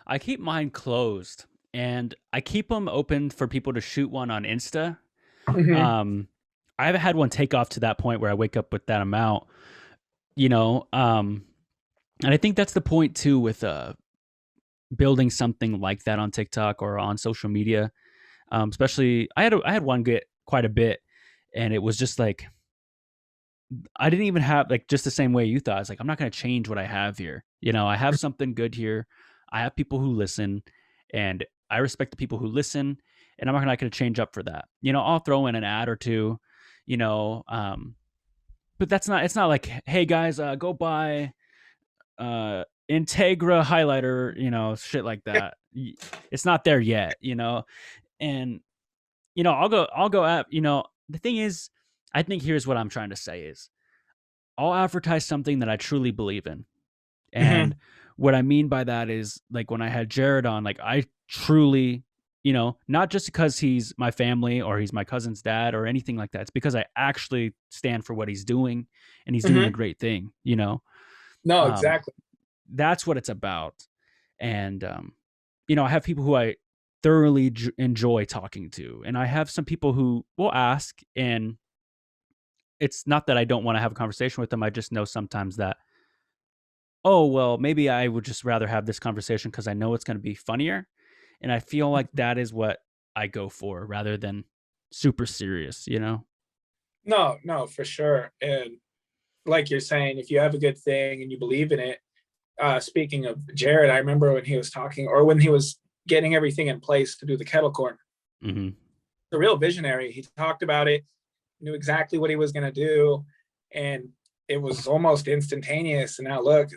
I keep mine closed, and I keep them open for people to shoot one on Insta. I haven't had one take off to that point where I wake up with that amount, you know. And I think that's the point too with building something like that on TikTok or on social media. Especially, I had one get quite a bit, and it was just like, I didn't even have like just the same way you thought. It's like, I'm not going to change what I have here. You know, I have something good here. I have people who listen, and I respect the people who listen, and I'm not going to change up for that. You know, I'll throw in an ad or two, you know, but it's not like, hey guys, go buy Integra highlighter, you know, shit like that. It's not there yet, you know. And you know, I'll go at, you know, the thing is, I think here's what I'm trying to say is, I'll advertise something that I truly believe in. And what I mean by that is, like, when I had Jared on, like, I truly, you know, not just because he's my family or he's my cousin's dad or anything like that. It's because I actually stand for what he's doing, and he's doing a great thing, you know? No, exactly. That's what it's about. And, you know, I have people who I thoroughly enjoy talking to, and I have some people who will ask, and it's not that I don't want to have a conversation with them. I just know sometimes that, oh, well, maybe I would just rather have this conversation because I know it's going to be funnier. And I feel like that is what I go for rather than super serious, you know? No, for sure. And like you're saying, if you have a good thing and you believe in it, speaking of Jared, I remember when he was talking, or when he was getting everything in place to do the kettle corn, the real visionary. He talked about it, knew exactly what he was going to do, and it was almost instantaneous. And now look,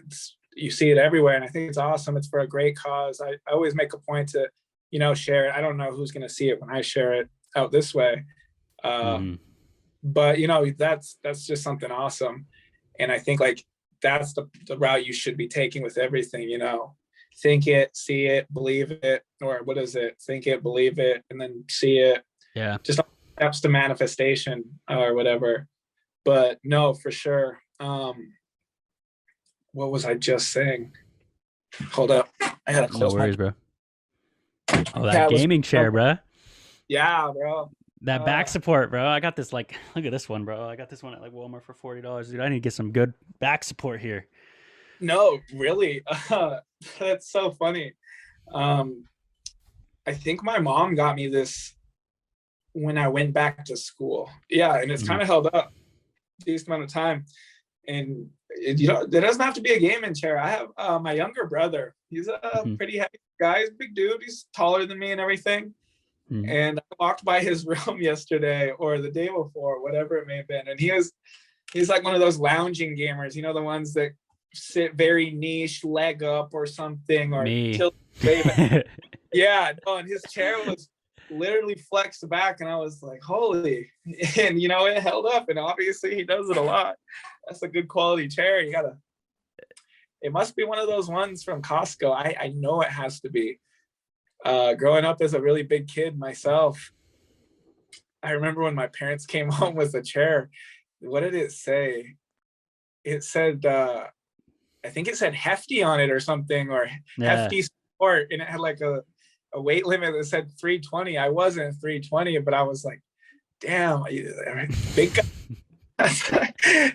you see it everywhere, and I think it's awesome. It's for a great cause. I always make a point to, you know, share it. I don't know who's going to see it when I share it out this way, but you know, that's just something awesome. And I think like that's the route you should be taking with everything, you know. Think it, see it, believe it, or what is it? Think it, believe it, and then see it. Yeah. Just steps to manifestation or whatever. But no, for sure. What was I just saying? Hold up. I gotta close. No worries, bro. Oh, that gaming chair, bro. Yeah, bro. That back support, bro. I got this, like, look at this one, bro. I got this one at like Walmart for $40. Dude, I need to get some good back support here. No, really. That's so funny. I think my mom got me this when I went back to school. Yeah, and it's kind of held up a decent amount of time. And you know, there doesn't have to be a gaming chair. I have my younger brother. He's a pretty heavy guy. He's a big dude. He's taller than me and everything. And I walked by his room yesterday or the day before, whatever it may have been. And he's like one of those lounging gamers, you know, the ones that sit very niche, leg up or something, or tilt. Yeah, no, and his chair was literally flexed back, and I was like, holy. And you know, it held up, and obviously he does it a lot. That's a good quality chair. It must be one of those ones from Costco. I know it has to be. Growing up as a really big kid myself, I remember when my parents came home with a chair. What did it say? It said, I think it said hefty on it or something, or hefty sport, and it had like a weight limit that said 320. I wasn't 320, but I was like, damn, big guy.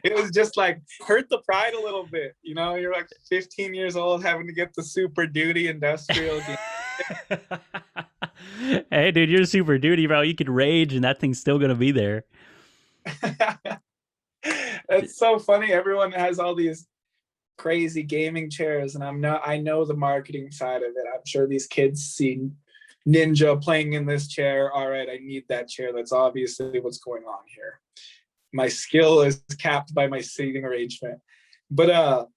It was just like hurt the pride a little bit, you know. You're like 15 years old having to get the Super Duty industrial game. Hey, dude, you're Super Duty, bro. You could rage, and that thing's still gonna be there. It's so funny. Everyone has all these crazy gaming chairs, and I know the marketing side of it. I'm sure these kids see Ninja playing in this chair. All right, I need that chair. That's obviously what's going on here. My skill is capped by my seating arrangement. But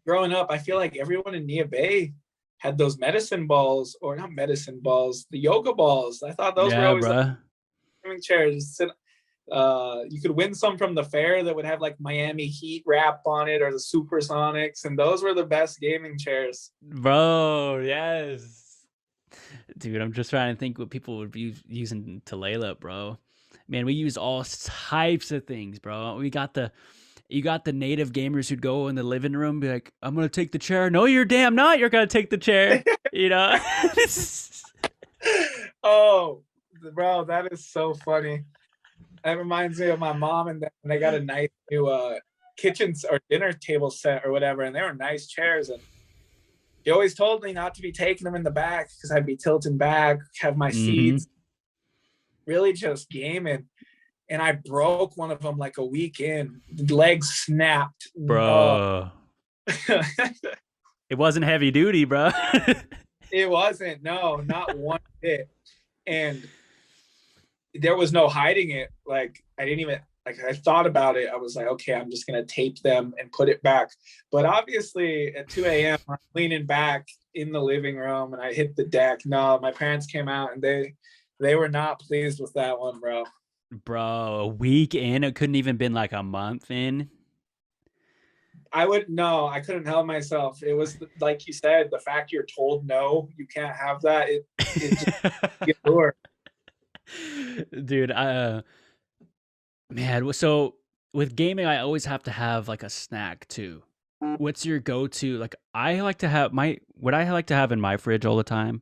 Growing up, I feel like everyone in Nia Bay had those medicine balls, or not medicine balls, the yoga balls. I thought those were Yeah, always like bruh. gaming chairs. You could win some from the fair that would have like Miami Heat wrap on it, or the Supersonics, and those were the best gaming chairs. Bro, yes. Dude, I'm just trying to think what people would be using to Layla, bro. Man, we use all types of things, bro. You got the native gamers who'd go in the living room and be like, I'm gonna take the chair. No, you're damn not. You're gonna take the chair. You know? Oh, bro, that is so funny. That reminds me of my mom and them. They got a nice new kitchen or dinner table set or whatever, and they were nice chairs. And he always told me not to be taking them in the back because I'd be tilting back, have my seats, really just gaming. And I broke one of them like a week in. The leg snapped. Bro. It wasn't heavy duty, bro. It wasn't. No, not one bit. And there was no hiding it. Like, I didn't even, like, I thought about it. I was like, okay, I'm just going to tape them and put it back. But obviously at 2 a.m., I'm leaning back in the living room and I hit the deck. No, my parents came out and they were not pleased with that one, bro. Bro, a week in? It couldn't even been like a month in? I couldn't help myself. It was like you said, the fact you're told no, you can't have that. It just Dude, man, so with gaming, I always have to have like a snack too. What's your go-to? Like, I like to have what I like to have in my fridge all the time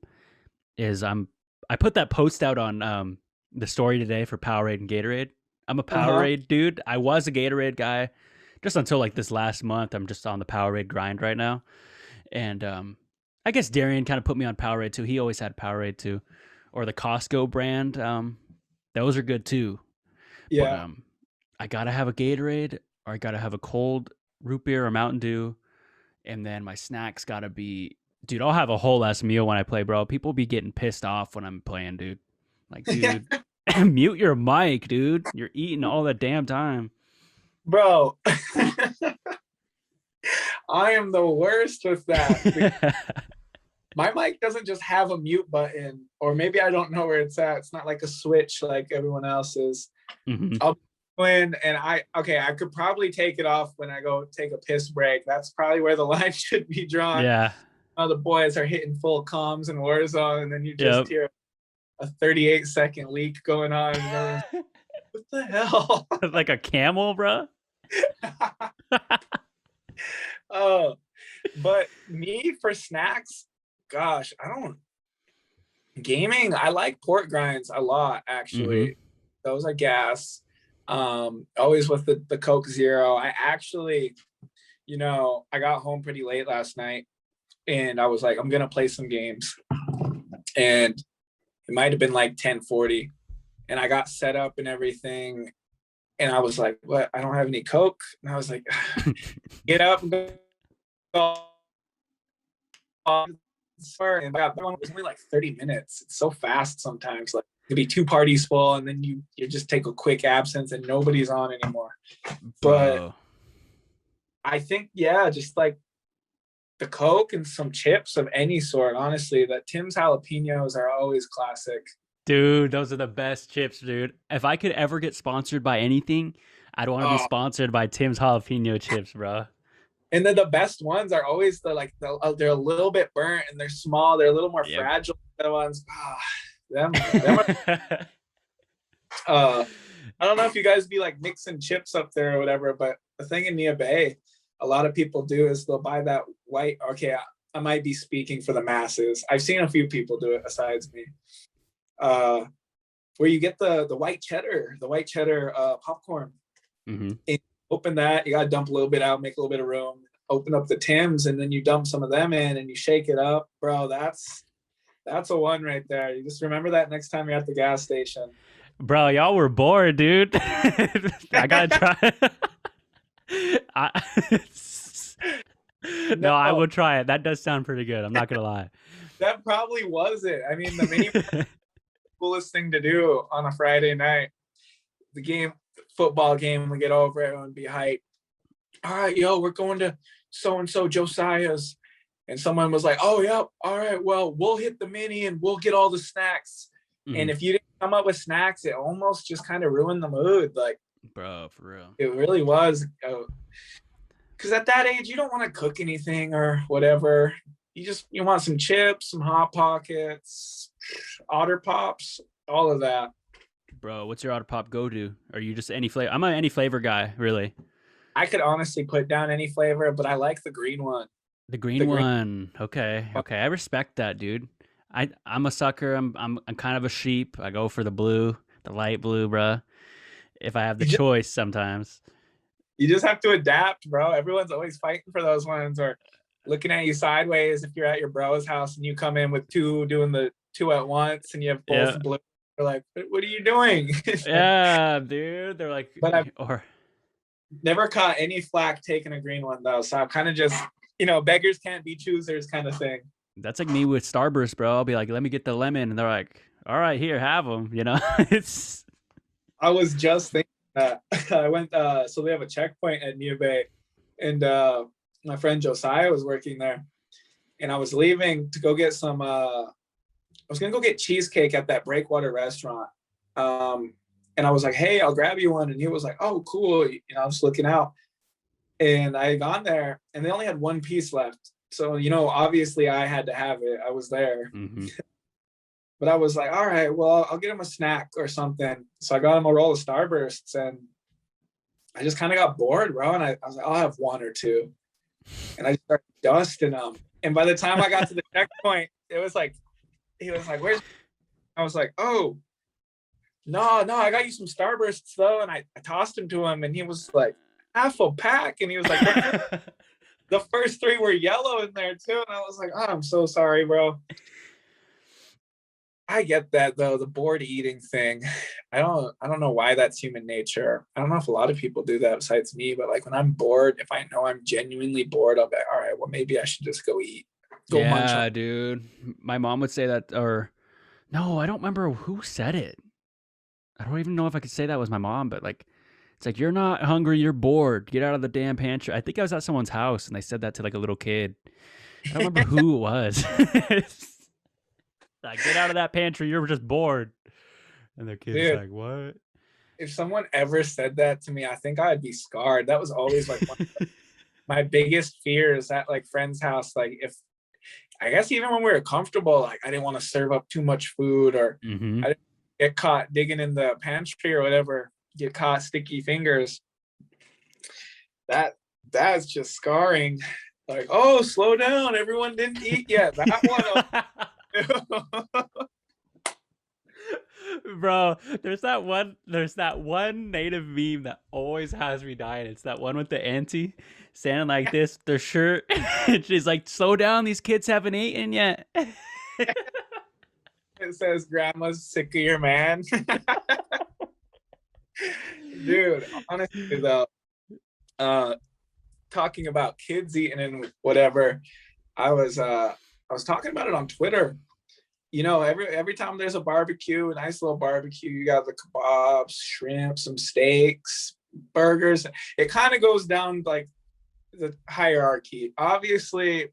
is I put that post out on the story today for Powerade and Gatorade. I'm a Powerade dude. I was a Gatorade guy just until like this last month. I'm just on the Powerade grind right now. And I guess Darian kind of put me on Powerade too. He always had Powerade too. Or the Costco brand. Those are good too. Yeah. But, I gotta have a Gatorade, or I gotta have a cold root beer or Mountain Dew. And then my snacks gotta be, dude, I'll have a whole ass meal when I play, bro. People be getting pissed off when I'm playing, dude. Like, dude, mute your mic, dude. You're eating all the damn time. Bro, I am the worst with that. My mic doesn't just have a mute button, or maybe I don't know where it's at. It's not like a switch like everyone else's. I'll go in and I could probably take it off when I go take a piss break. That's probably where the line should be drawn. Yeah. The boys are hitting full comms and Warzone, and then you just hear a 38-second leak going on. And what the hell? Like a camel, bro? Oh, but me for snacks, gosh, gaming, I like pork grinds a lot, actually. Those are gas. Always with the Coke Zero. I actually, I got home pretty late last night and I was like, I'm gonna play some games. And it might have been like 10:40, and I got set up and everything. And I was like, what? I don't have any Coke. And I was like, get up and go. And it was only like 30 minutes. It's so fast sometimes. Like, it'd be 2 parties full, and then you just take a quick absence and nobody's on anymore. But I think, just like the Coke and some chips of any sort, honestly. That Tim's jalapenos are always classic. Dude, those are the best chips, dude. If I could ever get sponsored by anything, I'd want to be sponsored by Tim's jalapeno chips, bro. And then the best ones are always they're a little bit burnt and they're small. They're a little more fragile than the ones. Them I don't know if you guys be like mixing chips up there or whatever, but the thing in Nia Bay, a lot of people do is they'll buy that white. Okay, I might be speaking for the masses. I've seen a few people do it besides me. Where you get the white cheddar popcorn. And open that, you gotta dump a little bit out, make a little bit of room, open up the Tims, and then you dump some of them in and you shake it up, bro. That's a one right there. You just remember that next time you're at the gas station. Bro, y'all were bored, dude. I gotta try. No, I will try it. That does sound pretty good. I'm not gonna lie. That probably was it. I mean, the mini coolest thing to do on a Friday night. The football game, we get over, everyone be hyped. all right, yo, we're going to so-and-so Josiah's. And someone was like, oh, yeah, all right, well, we'll hit the mini and we'll get all the snacks. And if you didn't come up with snacks, it almost just kind of ruined the mood. Like, bro, for real. it really was. Because at that age, you don't want to cook anything or whatever. You want some chips, some Hot Pockets, Otter Pops, all of that. Bro, what's your Otter Pop go-to? Are you just any flavor? I'm an any flavor guy, really. I could honestly put down any flavor, but I like the green one. The green one. Okay. I respect that, dude. I'm a sucker. I'm kind of a sheep. I go for the blue, the light blue, bro. If I have the choice sometimes. You just have to adapt, bro. Everyone's always fighting for those ones or looking at you sideways if you're at your bro's house and you come in with doing the two at once and you have both blue. They're like, what are you doing? Yeah, dude. They're like, but I've never caught any flack taking a green one though. So I'm kind of just, beggars can't be choosers kind of thing. That's like me with Starburst, bro. I'll be like, let me get the lemon. And they're like, all right, here, have them. It's. I was just thinking that. I went, so they have a checkpoint at New Bay. And my friend Josiah was working there. And I was leaving to go get some, I was going to go get cheesecake at that Breakwater restaurant. And I was like, hey, I'll grab you one. And he was like, oh, cool. I was looking out. And I had gone there and they only had one piece left. So, obviously I had to have it. I was there. But I was like, all right, well, I'll get him a snack or something. So I got him a roll of Starbursts and I just kind of got bored, bro. And I was like, I'll have one or two. And I just started dusting them. And by the time I got to the checkpoint, it was like, he was like, where's, I was like, oh, no, I got you some Starbursts though. And I tossed him to him and he was like, half a pack. And he was like, the first three were yellow in there too. And I was like, oh, I'm so sorry, bro. I get that though, the bored eating thing. I don't know why that's human nature. I don't know if a lot of people do that besides me, but like when I'm bored, if I know I'm genuinely bored, I'll be like, all right, well maybe I should just go eat. Go munch on. Dude. My mom would say that, or no, I don't remember who said it. I don't even know if I could say that was my mom, but like, it's like, you're not hungry, you're bored. Get out of the damn pantry. I think I was at someone's house and they said that to like a little kid. I don't remember who it was. Like, get out of that pantry, you're just bored. And their kid's like, what? If someone ever said that to me, I think I'd be scarred. That was always like one of my biggest fears at like friends' house. Like I guess even when we were comfortable, like I didn't want to serve up too much food or I didn't get caught digging in the pantry or whatever. Get caught sticky fingers. That's just scarring. Like, oh, slow down. Everyone didn't eat yet. That one. Bro, there's that one native meme that always has me dying. It's that one with the auntie standing like this, their shirt. She's like, slow down, these kids haven't eaten yet. It says grandma's sick of your man. Dude, honestly though, talking about kids eating and whatever, I was talking about it on Twitter. Every time there's a barbecue, a nice little barbecue, you got the kebabs, shrimp, some steaks, burgers. It kind of goes down like the hierarchy. Obviously,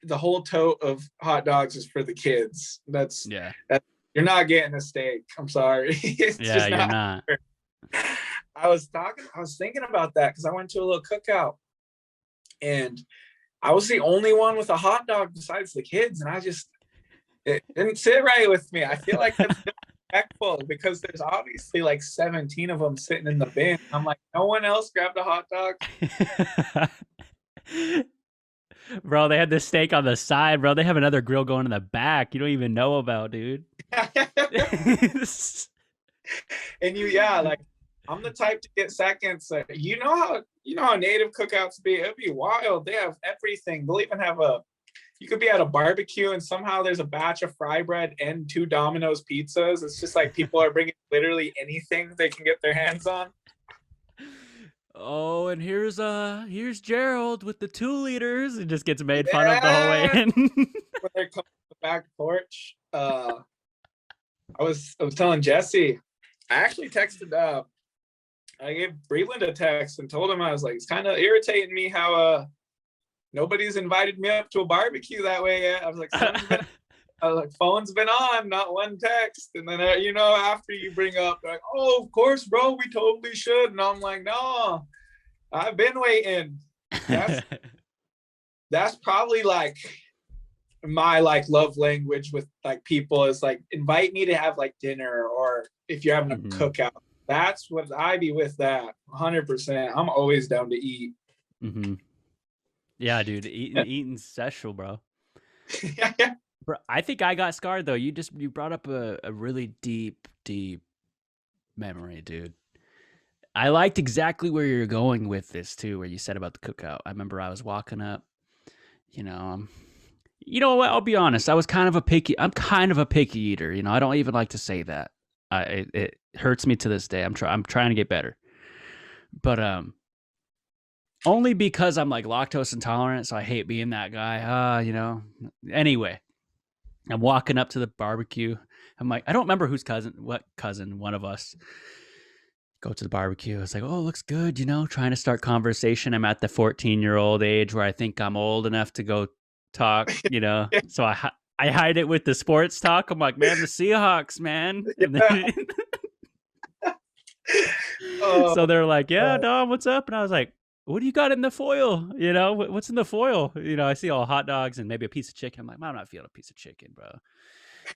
the whole tote of hot dogs is for the kids. That's you're not getting a steak. I'm sorry. It's just you're not. I was thinking about that because I went to a little cookout and I was the only one with a hot dog besides the kids. And it didn't sit right with me. I feel like that's disrespectful because there's obviously like 17 of them sitting in the bin. I'm like, no one else grabbed a hot dog. Bro, they had the steak on the side, bro. They have another grill going in the back. You don't even know about, dude. And like, I'm the type to get seconds. You know how native cookouts be. It'd be wild. They have everything. They'll even have you could be at a barbecue and somehow there's a batch of fry bread and 2 Domino's pizzas. It's just like people are bringing literally anything they can get their hands on. Oh, and here's Gerald with the 2 liters. It just gets made fun of the whole way in. When they're coming to the back porch, I was telling Jesse, I actually texted I gave Breland a text and told him, I was like, it's kind of irritating me how nobody's invited me up to a barbecue that way yet. I was like, phone's been on, not one text. And then after you bring up like, oh, of course, bro, we totally should. And I'm like, no, I've been waiting. That's probably like my like love language with like people is like invite me to have like dinner, or if you're having a cookout. That's what I be with that 100%. I'm always down to eat. Yeah, dude, eating's special, bro. Yeah. Bro, I think I got scarred though. You brought up a really deep memory, dude. I liked exactly where you're going with this too, where you said about the cookout. I remember I was walking up, you know what? I'll be honest. I'm kind of a picky eater. I don't even like to say that. It hurts me to this day. I'm trying to get better, but only because I'm like lactose intolerant, so I hate being that guy. Anyway, I'm walking up to the barbecue. I'm like, I don't remember what cousin, one of us. Go to the barbecue. It's like, oh, looks good, trying to start conversation. I'm at the 14-year-old age where I think I'm old enough to go talk, So I hide it with the sports talk. I'm like, man, the Seahawks, man. Yeah. So they're like, yeah, Dom, what's up? And I was like, what do you got in the foil? What's in the foil? I see all hot dogs and maybe a piece of chicken. I'm like, I'm not feeling a piece of chicken, bro.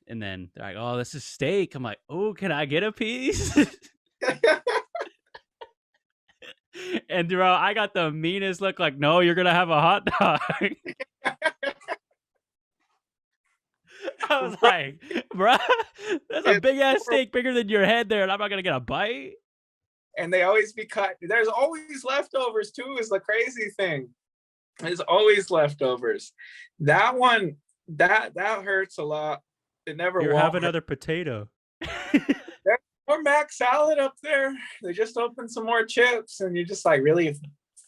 And then they're like, oh, this is steak. I'm like, oh, can I get a piece? And bro, I got the meanest look like, no, you're going to have a hot dog. I was like, bro, that's a big ass steak bigger than your head there. And I'm not going to get a bite. And they always be cut. There's always leftovers too, is the crazy thing. There's always leftovers. That one, that hurts a lot. It never Here, have another potato. There's more mac salad up there. They just opened some more chips and you're just like really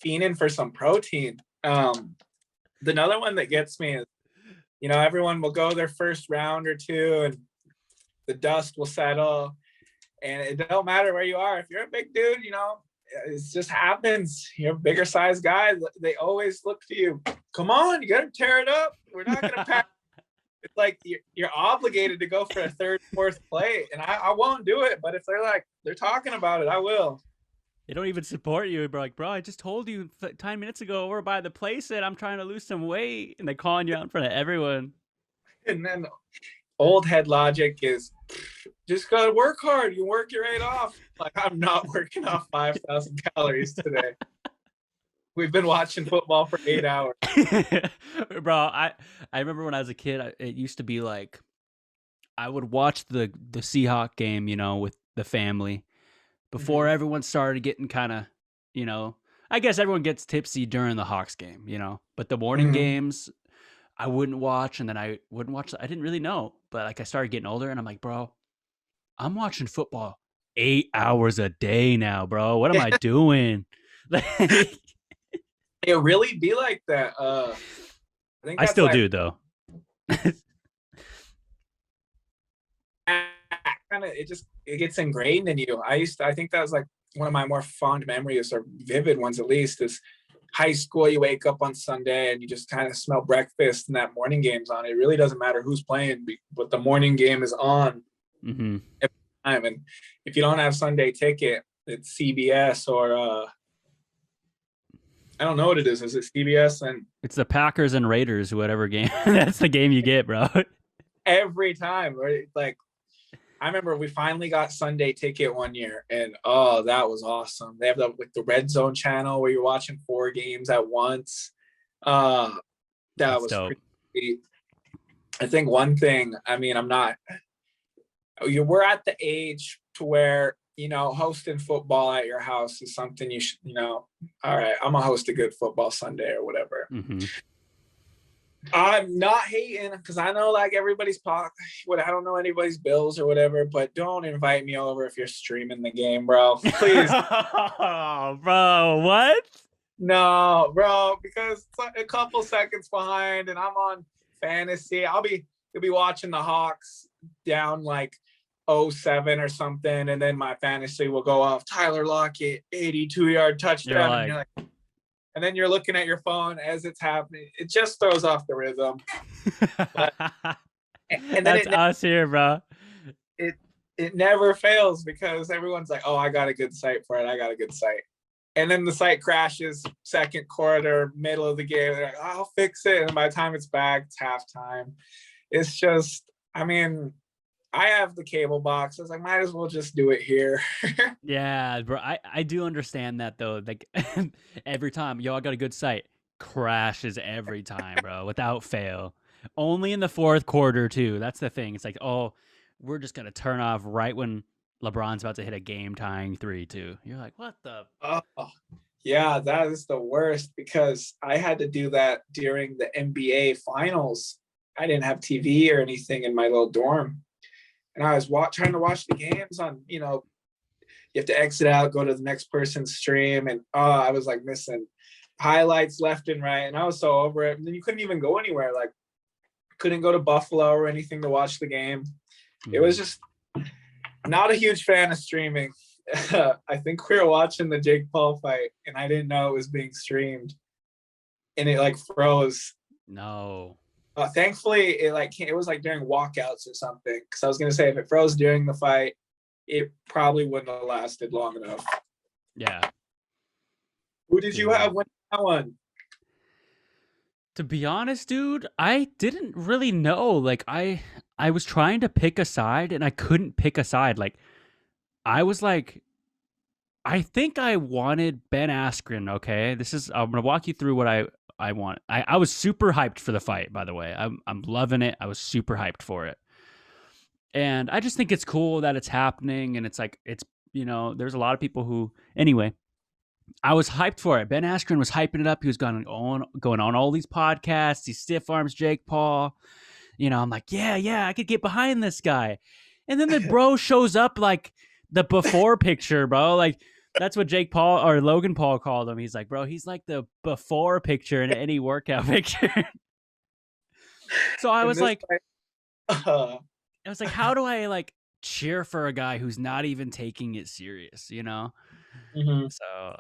fiending for some protein. Another one that gets me is, everyone will go their first round or two and the dust will settle. And it don't matter where you are. If you're a big dude, it just happens. You're a bigger size guy. They always look to you. Come on, you got to tear it up. We're not going to pack. It's like you're obligated to go for a third, fourth plate. And I won't do it. But if they're talking about it, I will. They don't even support you. Bro, like, bro, I just told you 10 minutes ago over by the place that I'm trying to lose some weight. And they're calling you out in front of everyone. And then old head logic is just gotta work hard. You work your 8 off. Like, I'm not working off 5,000 calories today. We've been watching football for 8 hours. Bro, I remember when I was a kid, it used to be like I would watch the Seahawk game, with the family before everyone started getting kind of, I guess everyone gets tipsy during the Hawks game, but the morning games I wouldn't watch, and then I wouldn't watch. I didn't really know, but like I started getting older, and I'm like, bro, I'm watching football 8 hours a day now, bro. What am I doing? It really be like that. I still do though. It gets ingrained in you. I think that was like one of my more fond memories, or vivid ones at least, is high school. You wake up on Sunday and you just kind of smell breakfast and that morning game's on. It really doesn't matter who's playing, but the morning game is on every time. And if you don't have Sunday ticket, it's CBS or I don't know what it is. Is it CBS? And it's the Packers and Raiders, whatever game. That's the game you get, bro. Every time, right? Like, I remember we finally got Sunday ticket one year, and oh, that was awesome. They have the Red Zone channel where you're watching 4 games at once. That was pretty. I think one thing, we're at the age to where, hosting football at your house is something you should, all right, I'm gonna host a good football Sunday or whatever. I'm not hating because I know like everybody's I don't know anybody's bills or whatever, but don't invite me over if you're streaming the game, bro. Please. Oh, bro, what? No, bro, because it's like a couple seconds behind and I'm on fantasy. You'll be watching the Hawks down like 07 or something, and then my fantasy will go off. Tyler Lockett, 82-yard touchdown, like, and you're like, and then you're looking at your phone as it's happening. It just throws off the rhythm. But, and then that's us here, bro. It never fails because everyone's like, oh, I got a good site for it. I got a good site. And then the site crashes second quarter, middle of the game. They're like, oh, I'll fix it. And by the time it's back, it's halftime. It's just, I mean, I have the cable box. I was like, might as well just do it here. Yeah, bro. I do understand that though. Like every time, yo, I got a good site. Crashes every time, bro, without fail. Only in the fourth quarter too. That's the thing. It's like, oh, we're just gonna turn off right when LeBron's about to hit a game-tying 3 too. You're like, what the? Oh, yeah, that is the worst because I had to do that during the NBA finals. I didn't have TV or anything in my little dorm. And I was trying to watch the games on, you have to exit out, go to the next person's stream. And I was like missing highlights left and right. And I was so over it. And then you couldn't even go anywhere. Like, couldn't go to Buffalo or anything to watch the game. It was just not a huge fan of streaming. I think we were watching the Jake Paul fight and I didn't know it was being streamed. And it like froze. No. Thankfully, it was like during walkouts or something. Because I was gonna say if it froze during the fight, it probably wouldn't have lasted long enough. Yeah. Who did you have win that one? To be honest, dude, I didn't really know. Like I was trying to pick a side and I couldn't pick a side. Like I was like, I think I wanted Ben Askren. Okay, I'm gonna walk you through what I want. I was super hyped for the fight, by the way. I'm loving it. I was super hyped for it. And I just think it's cool that it's happening. And it's like, there's a lot of people who, anyway, I was hyped for it. Ben Askren was hyping it up. He was going on all these podcasts, these stiff arms, Jake Paul. I'm like, yeah, I could get behind this guy. And then the bro shows up like the before picture, bro. Like, that's what Jake Paul or Logan Paul called him. He's like, bro, he's like the before picture in any workout picture. So I was like, how do I like cheer for a guy who's not even taking it serious, Mm-hmm. So,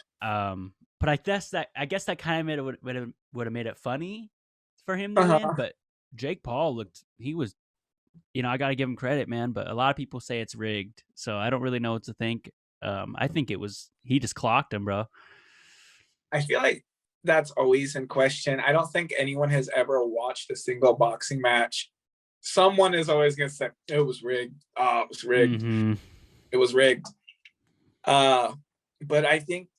but I guess that kind of would have made it funny for him to win. But Jake Paul he was, I got to give him credit, man. But a lot of people say it's rigged, so I don't really know what to think. I think he just clocked him, bro. I feel like that's always in question. I don't think anyone has ever watched a single boxing match. Someone is always going to say, it was rigged. It was rigged. Mm-hmm. It was rigged. But I think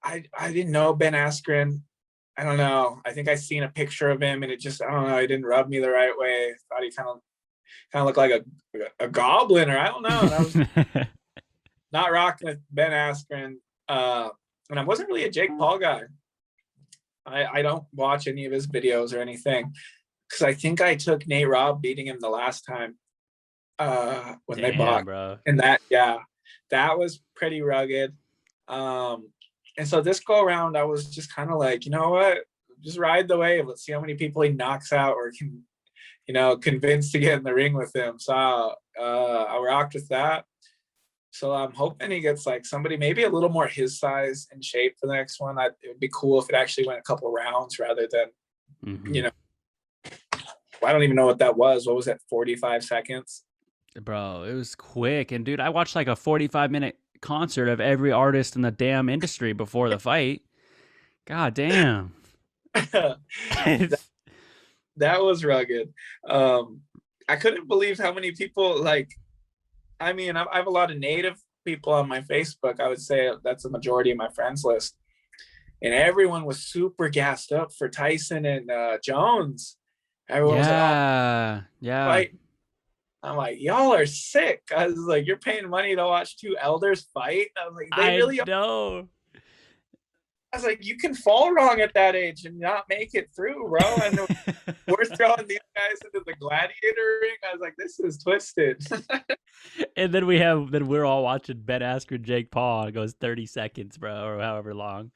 I didn't know Ben Askren. I don't know. I think I seen a picture of him and it just, I don't know. It didn't rub me the right way. I thought he kind of looked like a goblin or I don't know. And I was not rocking with Ben Askren. And I wasn't really a Jake Paul guy. I don't watch any of his videos or anything because I think I took Nate Robb beating him the last time when they bought. Bro. And that was pretty rugged. And so this go around, I was just kind of like, you know what? Just ride the wave. Let's see how many people he knocks out or can, convince to get in the ring with him. So I rocked with that. So I'm hoping he gets like somebody maybe a little more his size and shape for the next one. It would be cool if it actually went a couple rounds rather than, I don't even know what that was. What was that? 45 seconds? Bro, it was quick. And dude, I watched like a 45-minute concert of every artist in the damn industry before the fight. God damn. that was rugged. I couldn't believe how many people I have a lot of native people on my Facebook. I would say that's the majority of my friends list. And everyone was super gassed up for Tyson and Jones. Everyone was like, yeah. Fight. I'm like, y'all are sick. I was like, you're paying money to watch two elders fight. I was like, they really know. I was like, you can fall wrong at that age and not make it through, bro. And we're throwing these guys into the gladiator ring. I was like, this is twisted. And then we're all watching Ben Askren, Jake Paul. It goes 30 seconds, bro, or however long.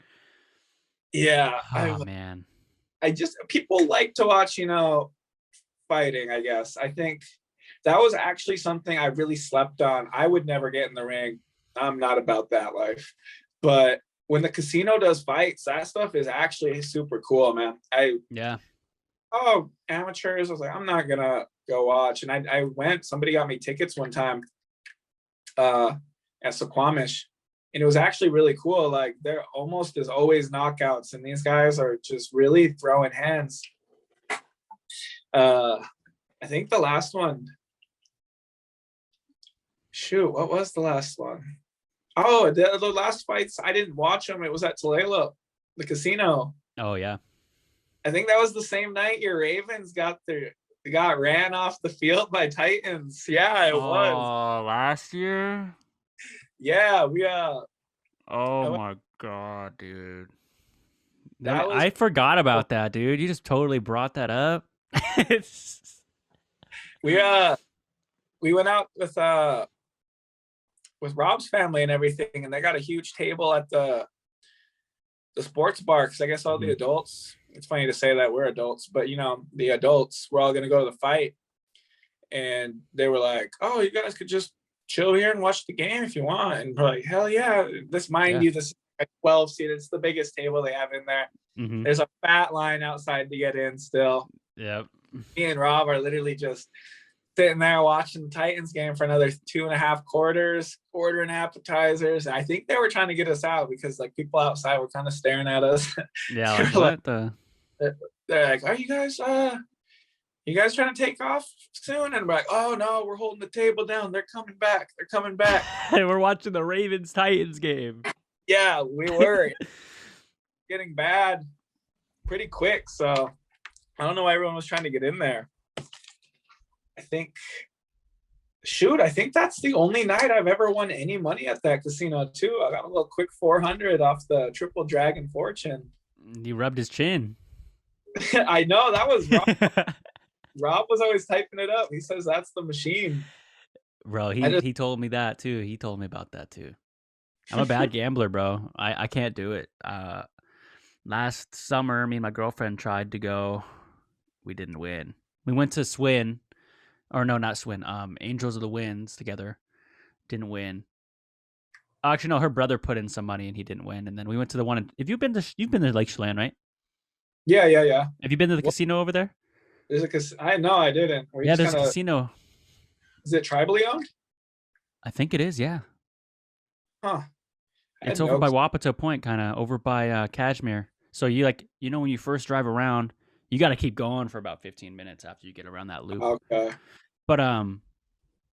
Yeah. Oh, man. People like to watch, fighting, I guess. I think That was actually something I really slept on. I would never get in the ring. I'm not about that life. But when the casino does fights, that stuff is actually super cool, man. Amateurs. I was like, I'm not gonna go watch. And I went, somebody got me tickets one time at Suquamish. And it was actually really cool. Like there almost is always knockouts, and these guys are just really throwing hands. I think the last one. Shoot, what was the last one? Oh, the last fights, I didn't watch them. It was at Tulalip, the casino. Oh yeah. I think that was the same night your Ravens got ran off the field by Titans. Yeah, it was. Oh, last year? Yeah, we Oh my god, dude. That was, I forgot about that, dude. You just totally brought that up. we went out with Rob's family and everything, and they got a huge table at the sports bar, because I guess all the adults, it's funny to say that we're adults, but the adults were all gonna go to the fight, and they were like, oh, you guys could just chill here and watch the game if you want. And we're like, hell yeah. This is a 12 seat. It's the biggest table they have in there. Mm-hmm. There's a fat line outside to get in still. Yep. Me and Rob are literally just sitting there watching the Titans game for another 2.5 quarters, ordering appetizers. I think they were trying to get us out because like people outside were kind of staring at us. Yeah, like, what the? They're like, are you guys trying to take off soon? And we're like, oh no, we're holding the table down. They're coming back. We're watching the Ravens Titans game. Yeah, we were getting bad pretty quick. So I don't know why everyone was trying to get in there. I think that's the only night I've ever won any money at that casino too. I got a little quick 400 off the Triple Dragon Fortune. You rubbed his chin. I know, that was Rob. Rob was always typing it up. He says that's the machine. Bro, he told me that too. He told me about that too. I'm a bad gambler, bro. I can't do it. Last summer, me and my girlfriend tried to go. We didn't win. We went to Swin. Or no, not Swin. Angels of the Winds together. Didn't win. Actually, no, her brother put in some money and he didn't win. And then we went to the one. You've been to Lake Chelan, right? Yeah. Have you been to the casino over there? There's a casino. I didn't. There's a casino. Is it tribally owned? I think it is. Yeah. Huh. It's over by Wapato Point, kind of over by Kashmir. So you when you first drive around, you got to keep going for about 15 minutes after you get around that loop. Okay. But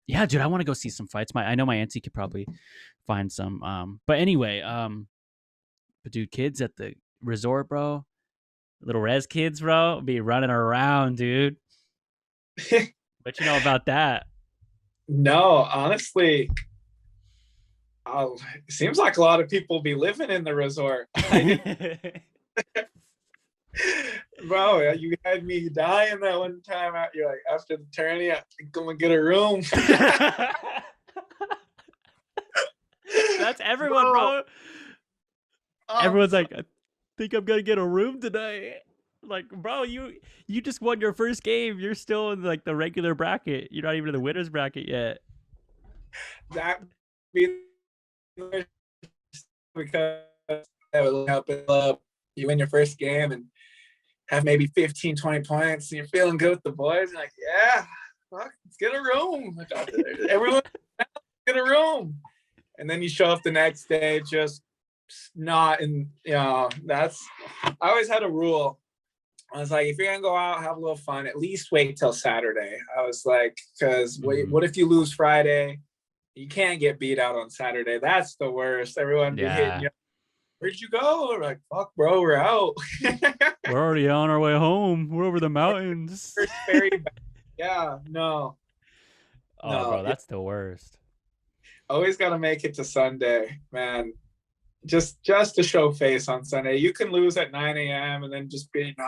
yeah, dude, I want to go see some fights. I know my auntie could probably find some. But anyway, but dude, kids at the resort, bro, little res kids, bro, be running around, dude. What you know about that? No, honestly, it seems like a lot of people be living in the resort. Bro, you had me dying that one time out. You're like, after the tourney, I think I'm gonna get a room. That's everyone, bro. Everyone's like, I think I'm gonna get a room tonight. Like, bro, you just won your first game. You're still in like the regular bracket. You're not even in the winner's bracket yet. That be because that would help it up. You win your first game and have maybe 15, 20 points, and you're feeling good with the boys. You're like, yeah, fuck, let's get a room. Everyone get a room. And then you show up the next day, just not in, I always had a rule. I was like, if you're going to go out, have a little fun, at least wait till Saturday. I was like, because what if you lose Friday? You can't get beat out on Saturday. That's the worst. Everyone be hitting you. Where'd you go? We're like, fuck, bro, we're out. We're already on our way home. We're over the mountains. Yeah, no. Oh, no, bro, that's the worst. Always got to make it to Sunday, man. Just to show face on Sunday. You can lose at 9 a.m. and then just be, we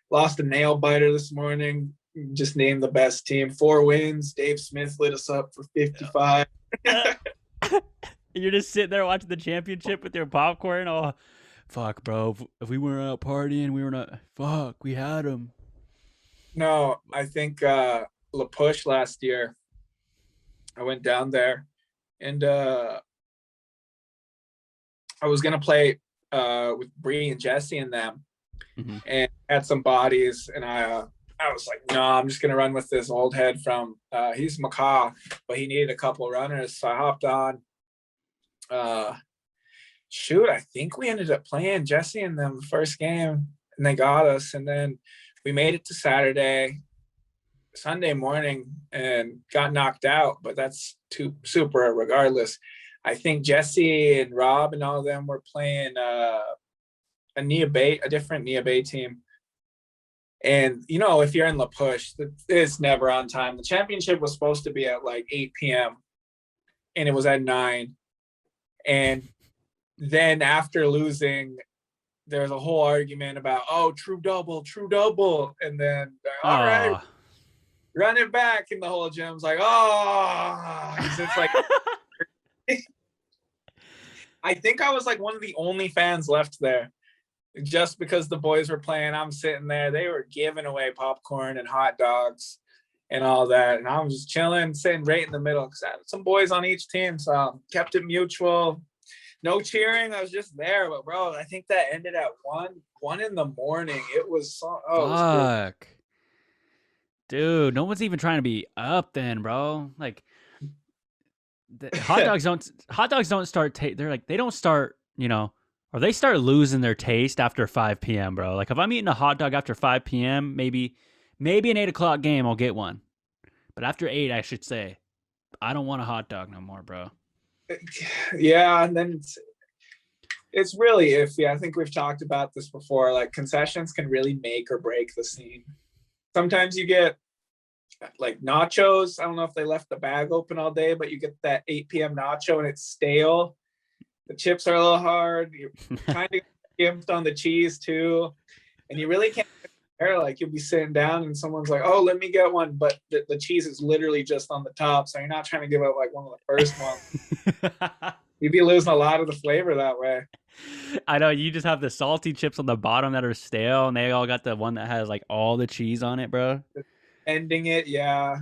lost a nail biter this morning. Just named the best team. 4 wins. Dave Smith lit us up for 55. You're just sitting there watching the championship with your popcorn. Oh, fuck, bro. If we weren't out partying, we were not. Fuck, we had them. No, I think La Push last year. I went down there, and I was gonna play with Bree and Jesse and them, and had some bodies, and I was like, no, I'm just gonna run with this old head from he's Macaw, but he needed a couple runners, so I hopped on. I think we ended up playing Jesse and them the first game, and they got us, and then we made it to Sunday morning and got knocked out, but that's too super regardless. I think Jesse and Rob and all of them were playing a different Nia Bay team. And, you know, if you're in La Push, it's never on time. The championship was supposed to be at like 8 p.m. and it was at 9. And then after losing, there was a whole argument about, true double. And then, all right, run it back. And the whole gym's like, it's like, I think I was like one of the only fans left there, just because the boys were playing. I'm sitting there. They were giving away popcorn and hot dogs and all that. And I was just chilling, sitting right in the middle because I had some boys on each team. So kept it mutual. No cheering. I was just there. But, bro, I think that ended at 1 in the morning. It was so – fuck. Dude, no one's even trying to be up then, bro. Like – hot dogs don't start they don't start, you know, or they start losing their taste after 5 p.m. bro. Like if I'm eating a hot dog after 5 p.m., maybe an 8 o'clock game I'll get one, but after 8 I should say I don't want a hot dog no more, bro. Yeah, and then it's really iffy. I think we've talked about this before. Like concessions can really make or break the scene. Sometimes you get like nachos. I don't know if they left the bag open all day, but you get that 8 p.m. nacho and it's stale. The chips are a little hard. You're kind of gimped on the cheese too. And you really can't compare. Like you'll be sitting down and someone's like, let me get one. But the cheese is literally just on the top. So you're not trying to give up like one of the first ones. You'd be losing a lot of the flavor that way. I know, you just have the salty chips on the bottom that are stale and they all got the one that has like all the cheese on it, bro. Ending it, yeah.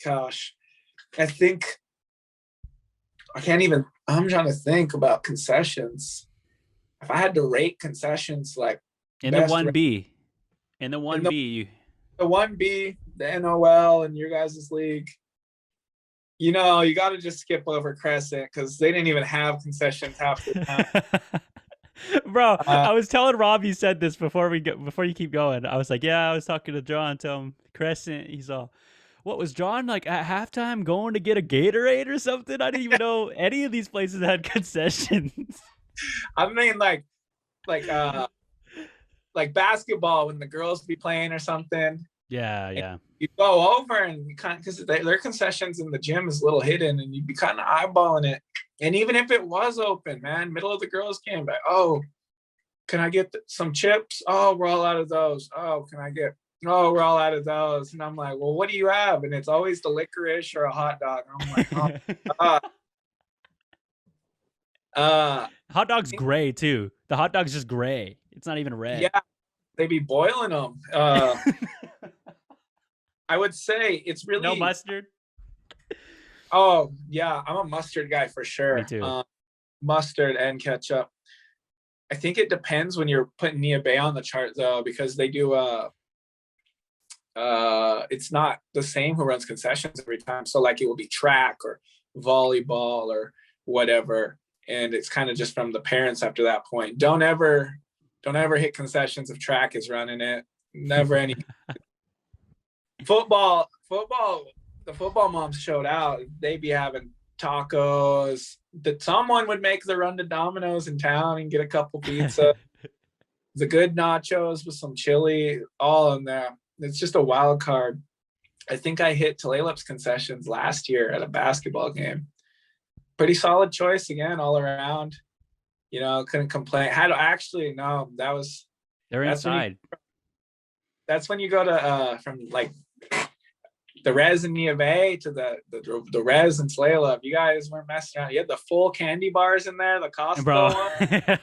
Gosh, I'm trying to think about concessions. If I had to rate concessions, like in the 1B, the 1B, the NOL and your guys' league, you know, you got to just skip over Crescent because they didn't even have concessions half the time. Bro, I was telling Rob you said this before you keep going. I was like, yeah, I was talking to John, tell him Crescent. He's all, what was John like at halftime going to get a Gatorade or something? I didn't even know any of these places had concessions. I mean, like basketball when the girls be playing or something. Yeah. You go over and you kind of, because their concessions in the gym is a little hidden, and you'd be kind of eyeballing it. And even if it was open, man, middle of the girls' game, like, can I get some chips? We're all out of those. We're all out of those. And I'm like, well, what do you have? And it's always the licorice or a hot dog. And I'm like, hot dog's gray too. The hot dog's just gray. It's not even red. Yeah, they be boiling them. I would say it's really no mustard. Oh yeah, I'm a mustard guy for sure. Me too. Mustard and ketchup. I think it depends when you're putting Nia Bay on the chart though, because they do it's not the same who runs concessions every time. So like it will be track or volleyball or whatever, and it's kind of just from the parents after that point. Don't ever hit concessions if track is running it. Never any. Football, the football moms showed out. They'd be having tacos. That someone would make the run to Domino's in town and get a couple pizza. The good nachos with some chili, all in there. It's just a wild card. I think I hit Tulalip's concessions last year at a basketball game. Pretty solid choice again, all around. You know, couldn't complain. They're inside. That's when you go to from like the Res in Nia Bay to the Res in Tulalip. You guys weren't messing around. You had the full candy bars in there, the Costco one.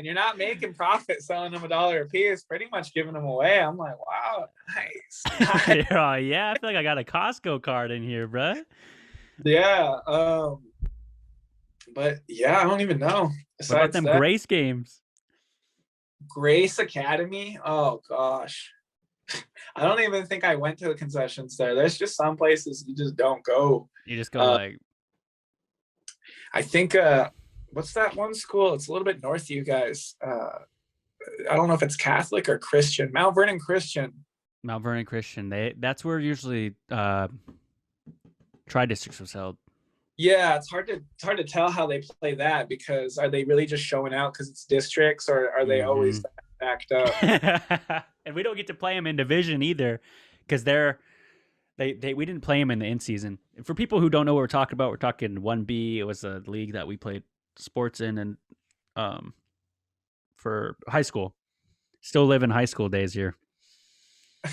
and you're not making profit selling them $1 a piece, pretty much giving them away. I'm like, wow, nice. Oh, yeah, I feel like I got a Costco card in here, bruh. Yeah. But yeah, I don't even know. What about them Grace games? Grace Academy? Oh gosh. I don't even think I went to the concessions there. There's just some places you just don't go. You just go like, I think what's that one school? It's a little bit north of you guys. I don't know if it's Catholic or Christian. Mount Vernon Christian. That's where usually Tri-Districts was held. Yeah, it's hard to tell how they play that, because are they really just showing out because it's districts, or are they always backed up? And we don't get to play them in division either, because we didn't play them in the in season. For people who don't know what we're talking about, we're talking 1B. It was a league that we played sports in, and for high school. Still live in high school days here.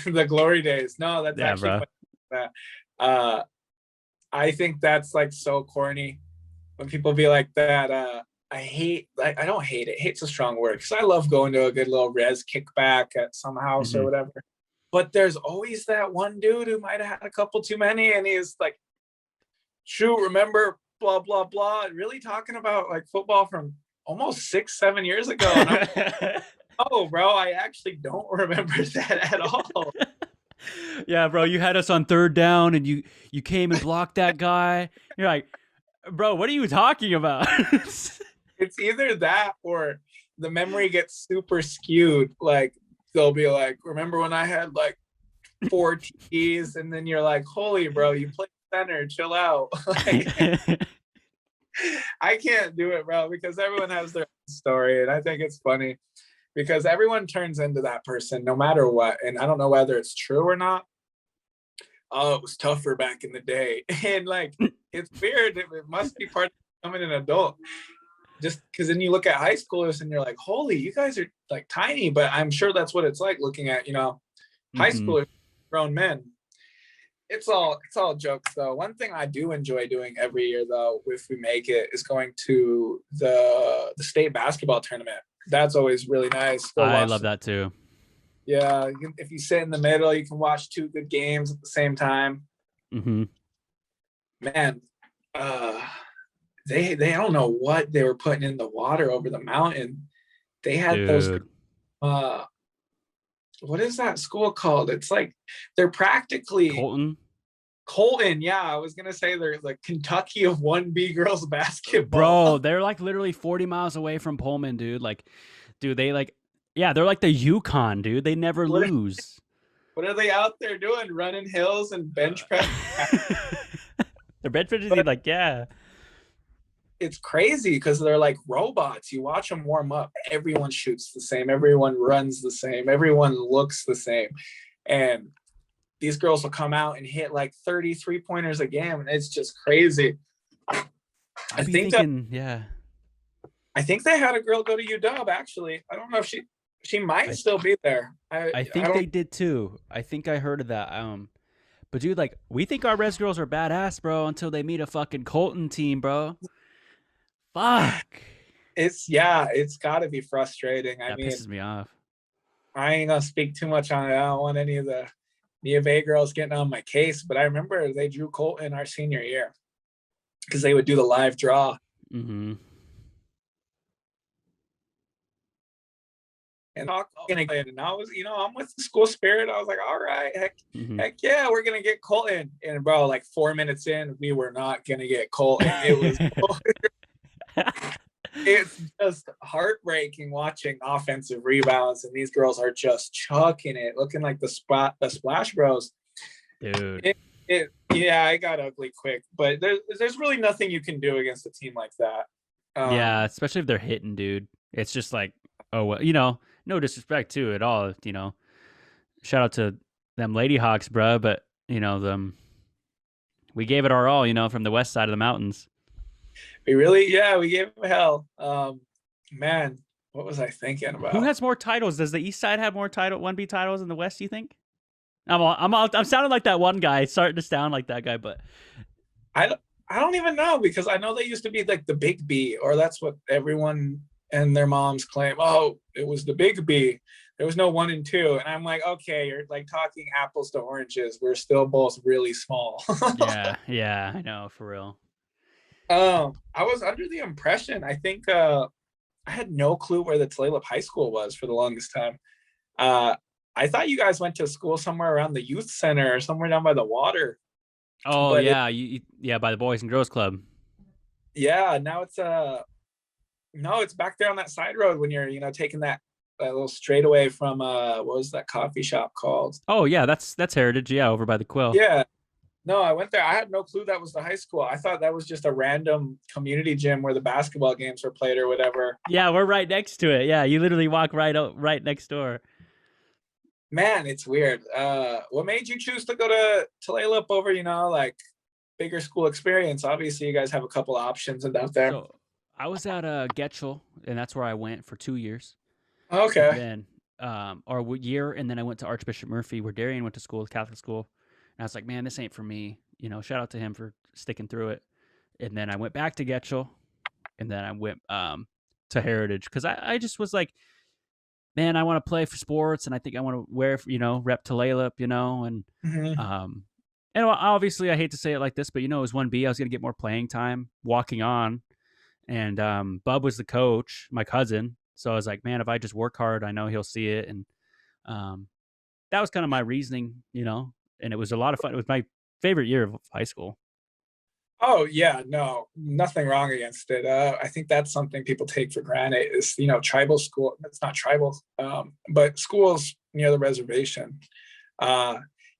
The glory days. No, that's actually that. I think that's like so corny when people be like that. I don't hate it. Hate's a strong word, because I love going to a good little res kickback at some house or whatever. But there's always that one dude who might have had a couple too many, and he's like, shoot, remember blah blah blah, really talking about like football from almost 6-7 years ago. And I'm like, oh bro, I actually don't remember that at all. Yeah, bro, you had us on 3rd down and you came and blocked that guy. You're like, bro, what are you talking about? It's either that or the memory gets super skewed. Like they'll be like, remember when I had like 4 T's? And then you're like, holy bro, you played center, chill out. Like, I can't do it, bro, because everyone has their own story. And I think it's funny because everyone turns into that person no matter what. And I don't know whether it's true or not. Oh, it was tougher back in the day. And like, it's weird. It must be part of becoming an adult. Just because then you look at high schoolers and you're like, holy, you guys are like tiny. But I'm sure that's what it's like looking at, high schoolers, grown men. It's all jokes though. One thing I do enjoy doing every year though, if we make it, is going to the state basketball tournament. That's always really nice. I love that too. Yeah, if you sit in the middle, you can watch 2 good games at the same time. Man, they don't know what they were putting in the water over the mountain. They had those. What is that school called? It's like they're practically Colton. Yeah, I was gonna say they're like Kentucky of 1B girls basketball. Bro, they're like literally 40 miles away from Pullman, dude. Like, dude, they're like the Yukon, dude. They never lose. What are they out there doing? Running hills and bench press? They're bench pressing, like, yeah. It's crazy because they're like robots. You watch them warm up. Everyone shoots the same. Everyone runs the same. Everyone looks the same. And these girls will come out and hit like 30 3-pointers a game. And it's just crazy. I think they had a girl go to UW, actually. I don't know if she might still be there. I think they did too. I think I heard of that. But dude, like, we think our res girls are badass, bro, until they meet a fucking Colton team, bro. Fuck. It's got to be frustrating. I mean, pisses me off. I ain't gonna speak too much on it. I don't want any of the U of A girls getting on my case, but I remember they drew Colton our senior year because they would do the live draw. And I was, I'm with the school spirit. I was like, all right, heck yeah, we're gonna get Colton. And bro, like 4 minutes in, we were not gonna get Colton. It was it's just heartbreaking watching offensive rebounds, and these girls are just chucking it, looking like the Splash Bros. Dude. It got ugly quick, but there's really nothing you can do against a team like that. Yeah, especially if they're hitting, dude. It's just like, oh well, no disrespect to it at all, shout out to them Lady Hawks, bro, but we gave it our all, from the west side of the mountains. We gave them hell. Man, what was I thinking about? Who has more titles? Does the east side have more 1B titles than the west, you think? I'm sounding like that one guy, starting to sound like that guy, but I don't even know, because I know they used to be like the big B, or that's what everyone and their moms claim, oh, it was the big B. There was no 1 and 2. And I'm like, okay, you're like talking apples to oranges. We're still both really small. Yeah, I know, for real. I was under the impression, I think I had no clue where the Tulalip High School was for the longest time. I thought you guys went to school somewhere around the youth center or somewhere down by the water. Oh But yeah, yeah, by the Boys and Girls Club. yeah, now it's no, it's back there on that side road when you're taking that little straightaway from what was that coffee shop called? Oh yeah, that's Heritage. Yeah, over by the Quill. Yeah. No, I went there. I had no clue that was the high school. I thought that was just a random community gym where the basketball games were played or whatever. Yeah, we're right next to it. Yeah, you literally walk right next door. Man, it's weird. What made you choose to go to Tulalip over, like bigger school experience? Obviously, you guys have a couple options out there. So I was at Getchell, and that's where I went for 2 years. Okay. And then, or a year, and then I went to Archbishop Murphy, where Darian went to school, Catholic school. And I was like, man, this ain't for me. Shout out to him for sticking through it. And then I went back to Getchell, and then I went to Heritage because I just was like, man, I want to play for sports, and I think I want to rep Tulalip, and and obviously I hate to say it like this, but it was 1B. I was gonna get more playing time walking on, and Bub was the coach, my cousin. So I was like, man, if I just work hard, I know he'll see it, and that was kind of my reasoning, and it was a lot of fun. It was my favorite year of high school. Oh yeah, no, nothing wrong against it. I think that's something people take for granted is, tribal school. It's not tribal, but schools near the reservation.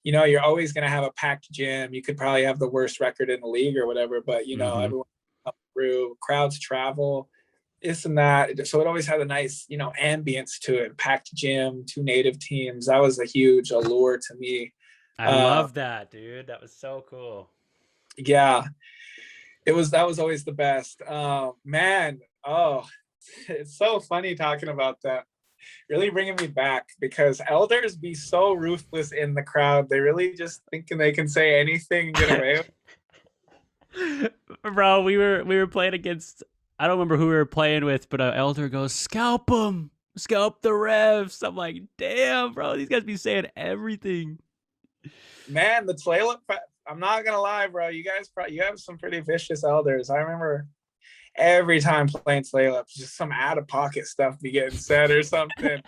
You're always going to have a packed gym. You could probably have the worst record in the league or whatever, but everyone comes through, crowds travel, this and that. So it always had a nice, ambience to it. Packed gym, 2 native teams. That was a huge allure to me. I love that, dude. That was so cool. Yeah, that was always the best. Man, it's so funny talking about that. Really bringing me back because elders be so ruthless in the crowd. They really just thinking they can say anything and get away with. Bro, we were playing against, I don't remember who we were playing with, but an elder goes, scalp them, scalp the refs. I'm like, damn, bro, these guys be saying everything. Man, the Tulalip, I'm not gonna lie, bro. You guys you have some pretty vicious elders. I remember every time playing Tulalip, just some out of pocket stuff be getting said or something.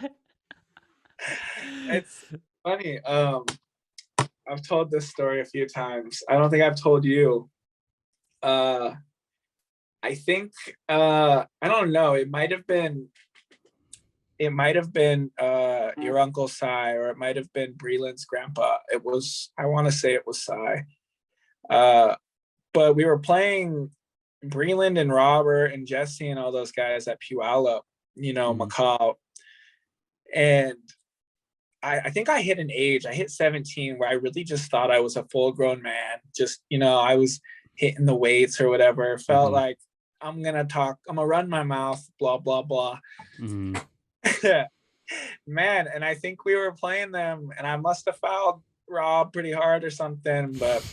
It's funny. I've told this story a few times. I don't think I've told you. I think I don't know. It might have been your Uncle Cy, or it might have been Breland's grandpa. I want to say it was Cy. But we were playing Breland and Robert and Jesse and all those guys at Puyallup, Macau. And I think I hit an age, I hit 17, where I really just thought I was a full grown man. Just, I was hitting the weights or whatever. Felt like I'm going to run my mouth, blah, blah, blah. Man, and I think we were playing them, and I must have fouled Rob pretty hard or something, but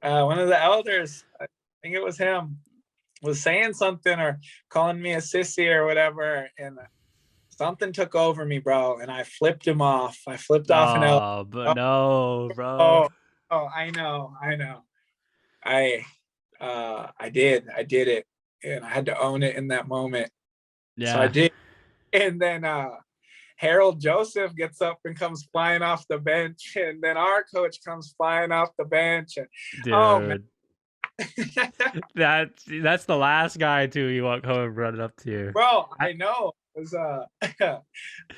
one of the elders, I think it was him, was saying something or calling me a sissy or whatever, and something took over me, bro, and I flipped him off. I flipped off an elder. Oh, but no, bro. Oh, I know. I did it, and I had to own it in that moment. Yeah. So I did. And then Harold Joseph gets up and comes flying off the bench, and then our coach comes flying off the bench. And, dude, oh, man. that's the last guy too. You won't come and run up to you, bro. I know. It was I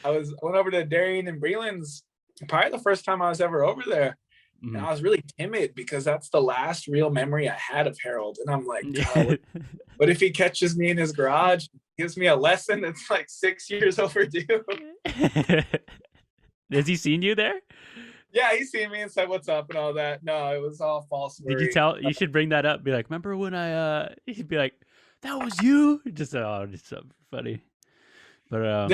went over to Darian and Breland's, probably the first time I was ever over there. And I was really timid because that's the last real memory I had of Harold. And I'm like, what if he catches me in his garage, gives me a lesson that's like 6 years overdue? Has he seen you there? Yeah, he seen me and said, what's up and all that. No, it was all false. Did you tell? You should bring that up. Be like, remember when he'd be like, that was you? Just something funny. But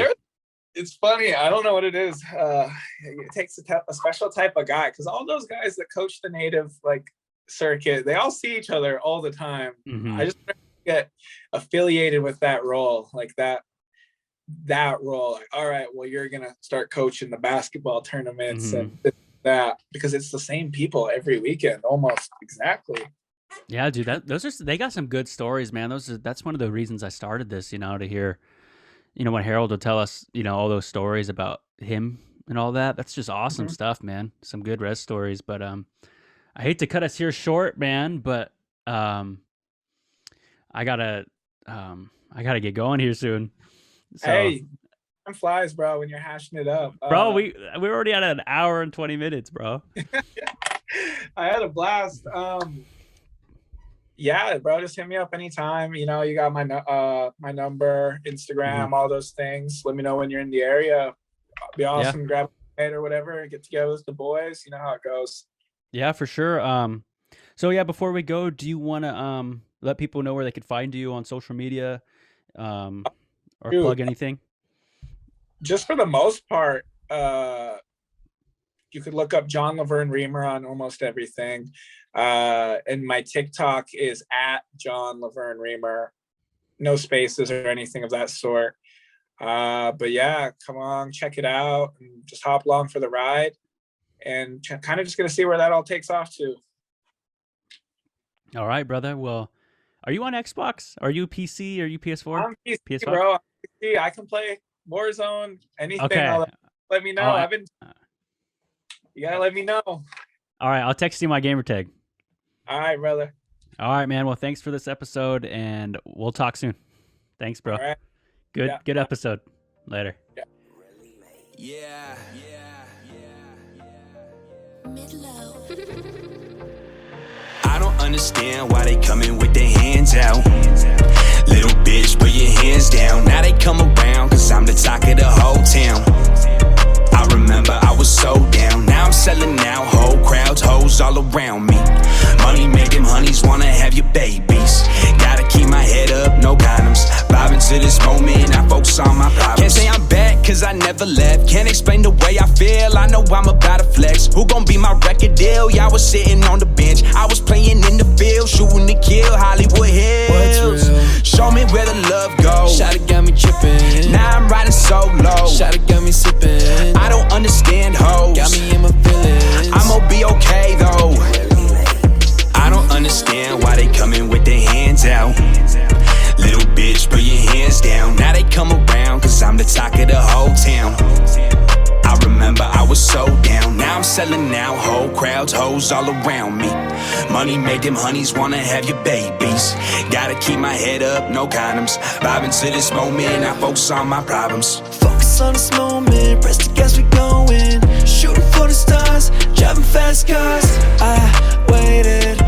it's funny. I don't know what it is. It takes a special type of guy, because all those guys that coach the native circuit, they all see each other all the time. I just get affiliated with that role like that. that role. Like, all right, well, you're gonna start coaching the basketball tournaments Mhm. and that, because it's the same people every weekend, almost exactly. Yeah, dude, they got some good stories, man. That's one of the reasons I started this, to hear, when Harold would tell us, all those stories about him and all that. That's just awesome Mhm. stuff, man. Some good res stories, but I hate to cut us here short, man, but I gotta get going here soon. So, Hey, time flies, bro, when you're hashing it up. bro, we're already at an hour and 20 minutes, bro. I had a blast. Yeah, bro, just hit me up anytime. You got my my number, Instagram, all those things. Let me know when you're in the area. It'll be awesome. Grab a night or whatever, get together with the boys. You know how it goes. Yeah, for sure. So yeah, before we go, do you want to let people know where they could find you on social media, or Dude, plug anything? just for the most part, you could look up John Laverne Reamer on almost everything. And my TikTok is at John Laverne Reamer. No spaces or anything of that sort. But yeah, come on, check it out and just hop along for the ride, and kind of just gonna see where that all takes off to. All right, brother. Well, are you on Xbox? Are you PC? Are you PS4? I'm PC, PS5? bro. I'm PC. I can play Warzone, anything. Okay. Let me know. All right. You gotta let me know. All right, I'll text you my gamer tag. All right, brother. All right, man. Well, thanks for this episode, and we'll talk soon. Thanks, bro. All right. Good episode. Later. Yeah. I don't understand why they coming with their hands out. Little bitch, put your hands down. Now they come around, cause I'm the talk of the whole town. I remember I was so down. Now I'm selling out, whole crowds, hoes all around me. Money make them honeys wanna have your babies. Gotta keep my head up, no condoms. Vibing to this moment, I focus on my problems. Can't say I'm back, cause I never left. Can't explain the way I feel, I know I'm about to flex. Who gon' be my record deal? Y'all was sitting on the bench, I was playing in the field, shooting to kill, Hollywood Hills. Show me where the love goes. Shawty got me trippin'. Now I'm riding solo. Shawty got me sippin'. I don't understand hoes. Got me in my feelings. I'ma be okay though. I don't understand why they coming with their hands out. Little bitch, put your hands down. Now they come around, cause I'm the talk of the whole town. I remember I was so down. Now I'm selling out, whole crowds, hoes all around me. Money make them honeys wanna have your babies. Gotta keep my head up, no condoms. Vibing to this moment, I focus on my problems. Focus on this moment, press the gas, we going. Shooting for the stars, driving fast cars. I waited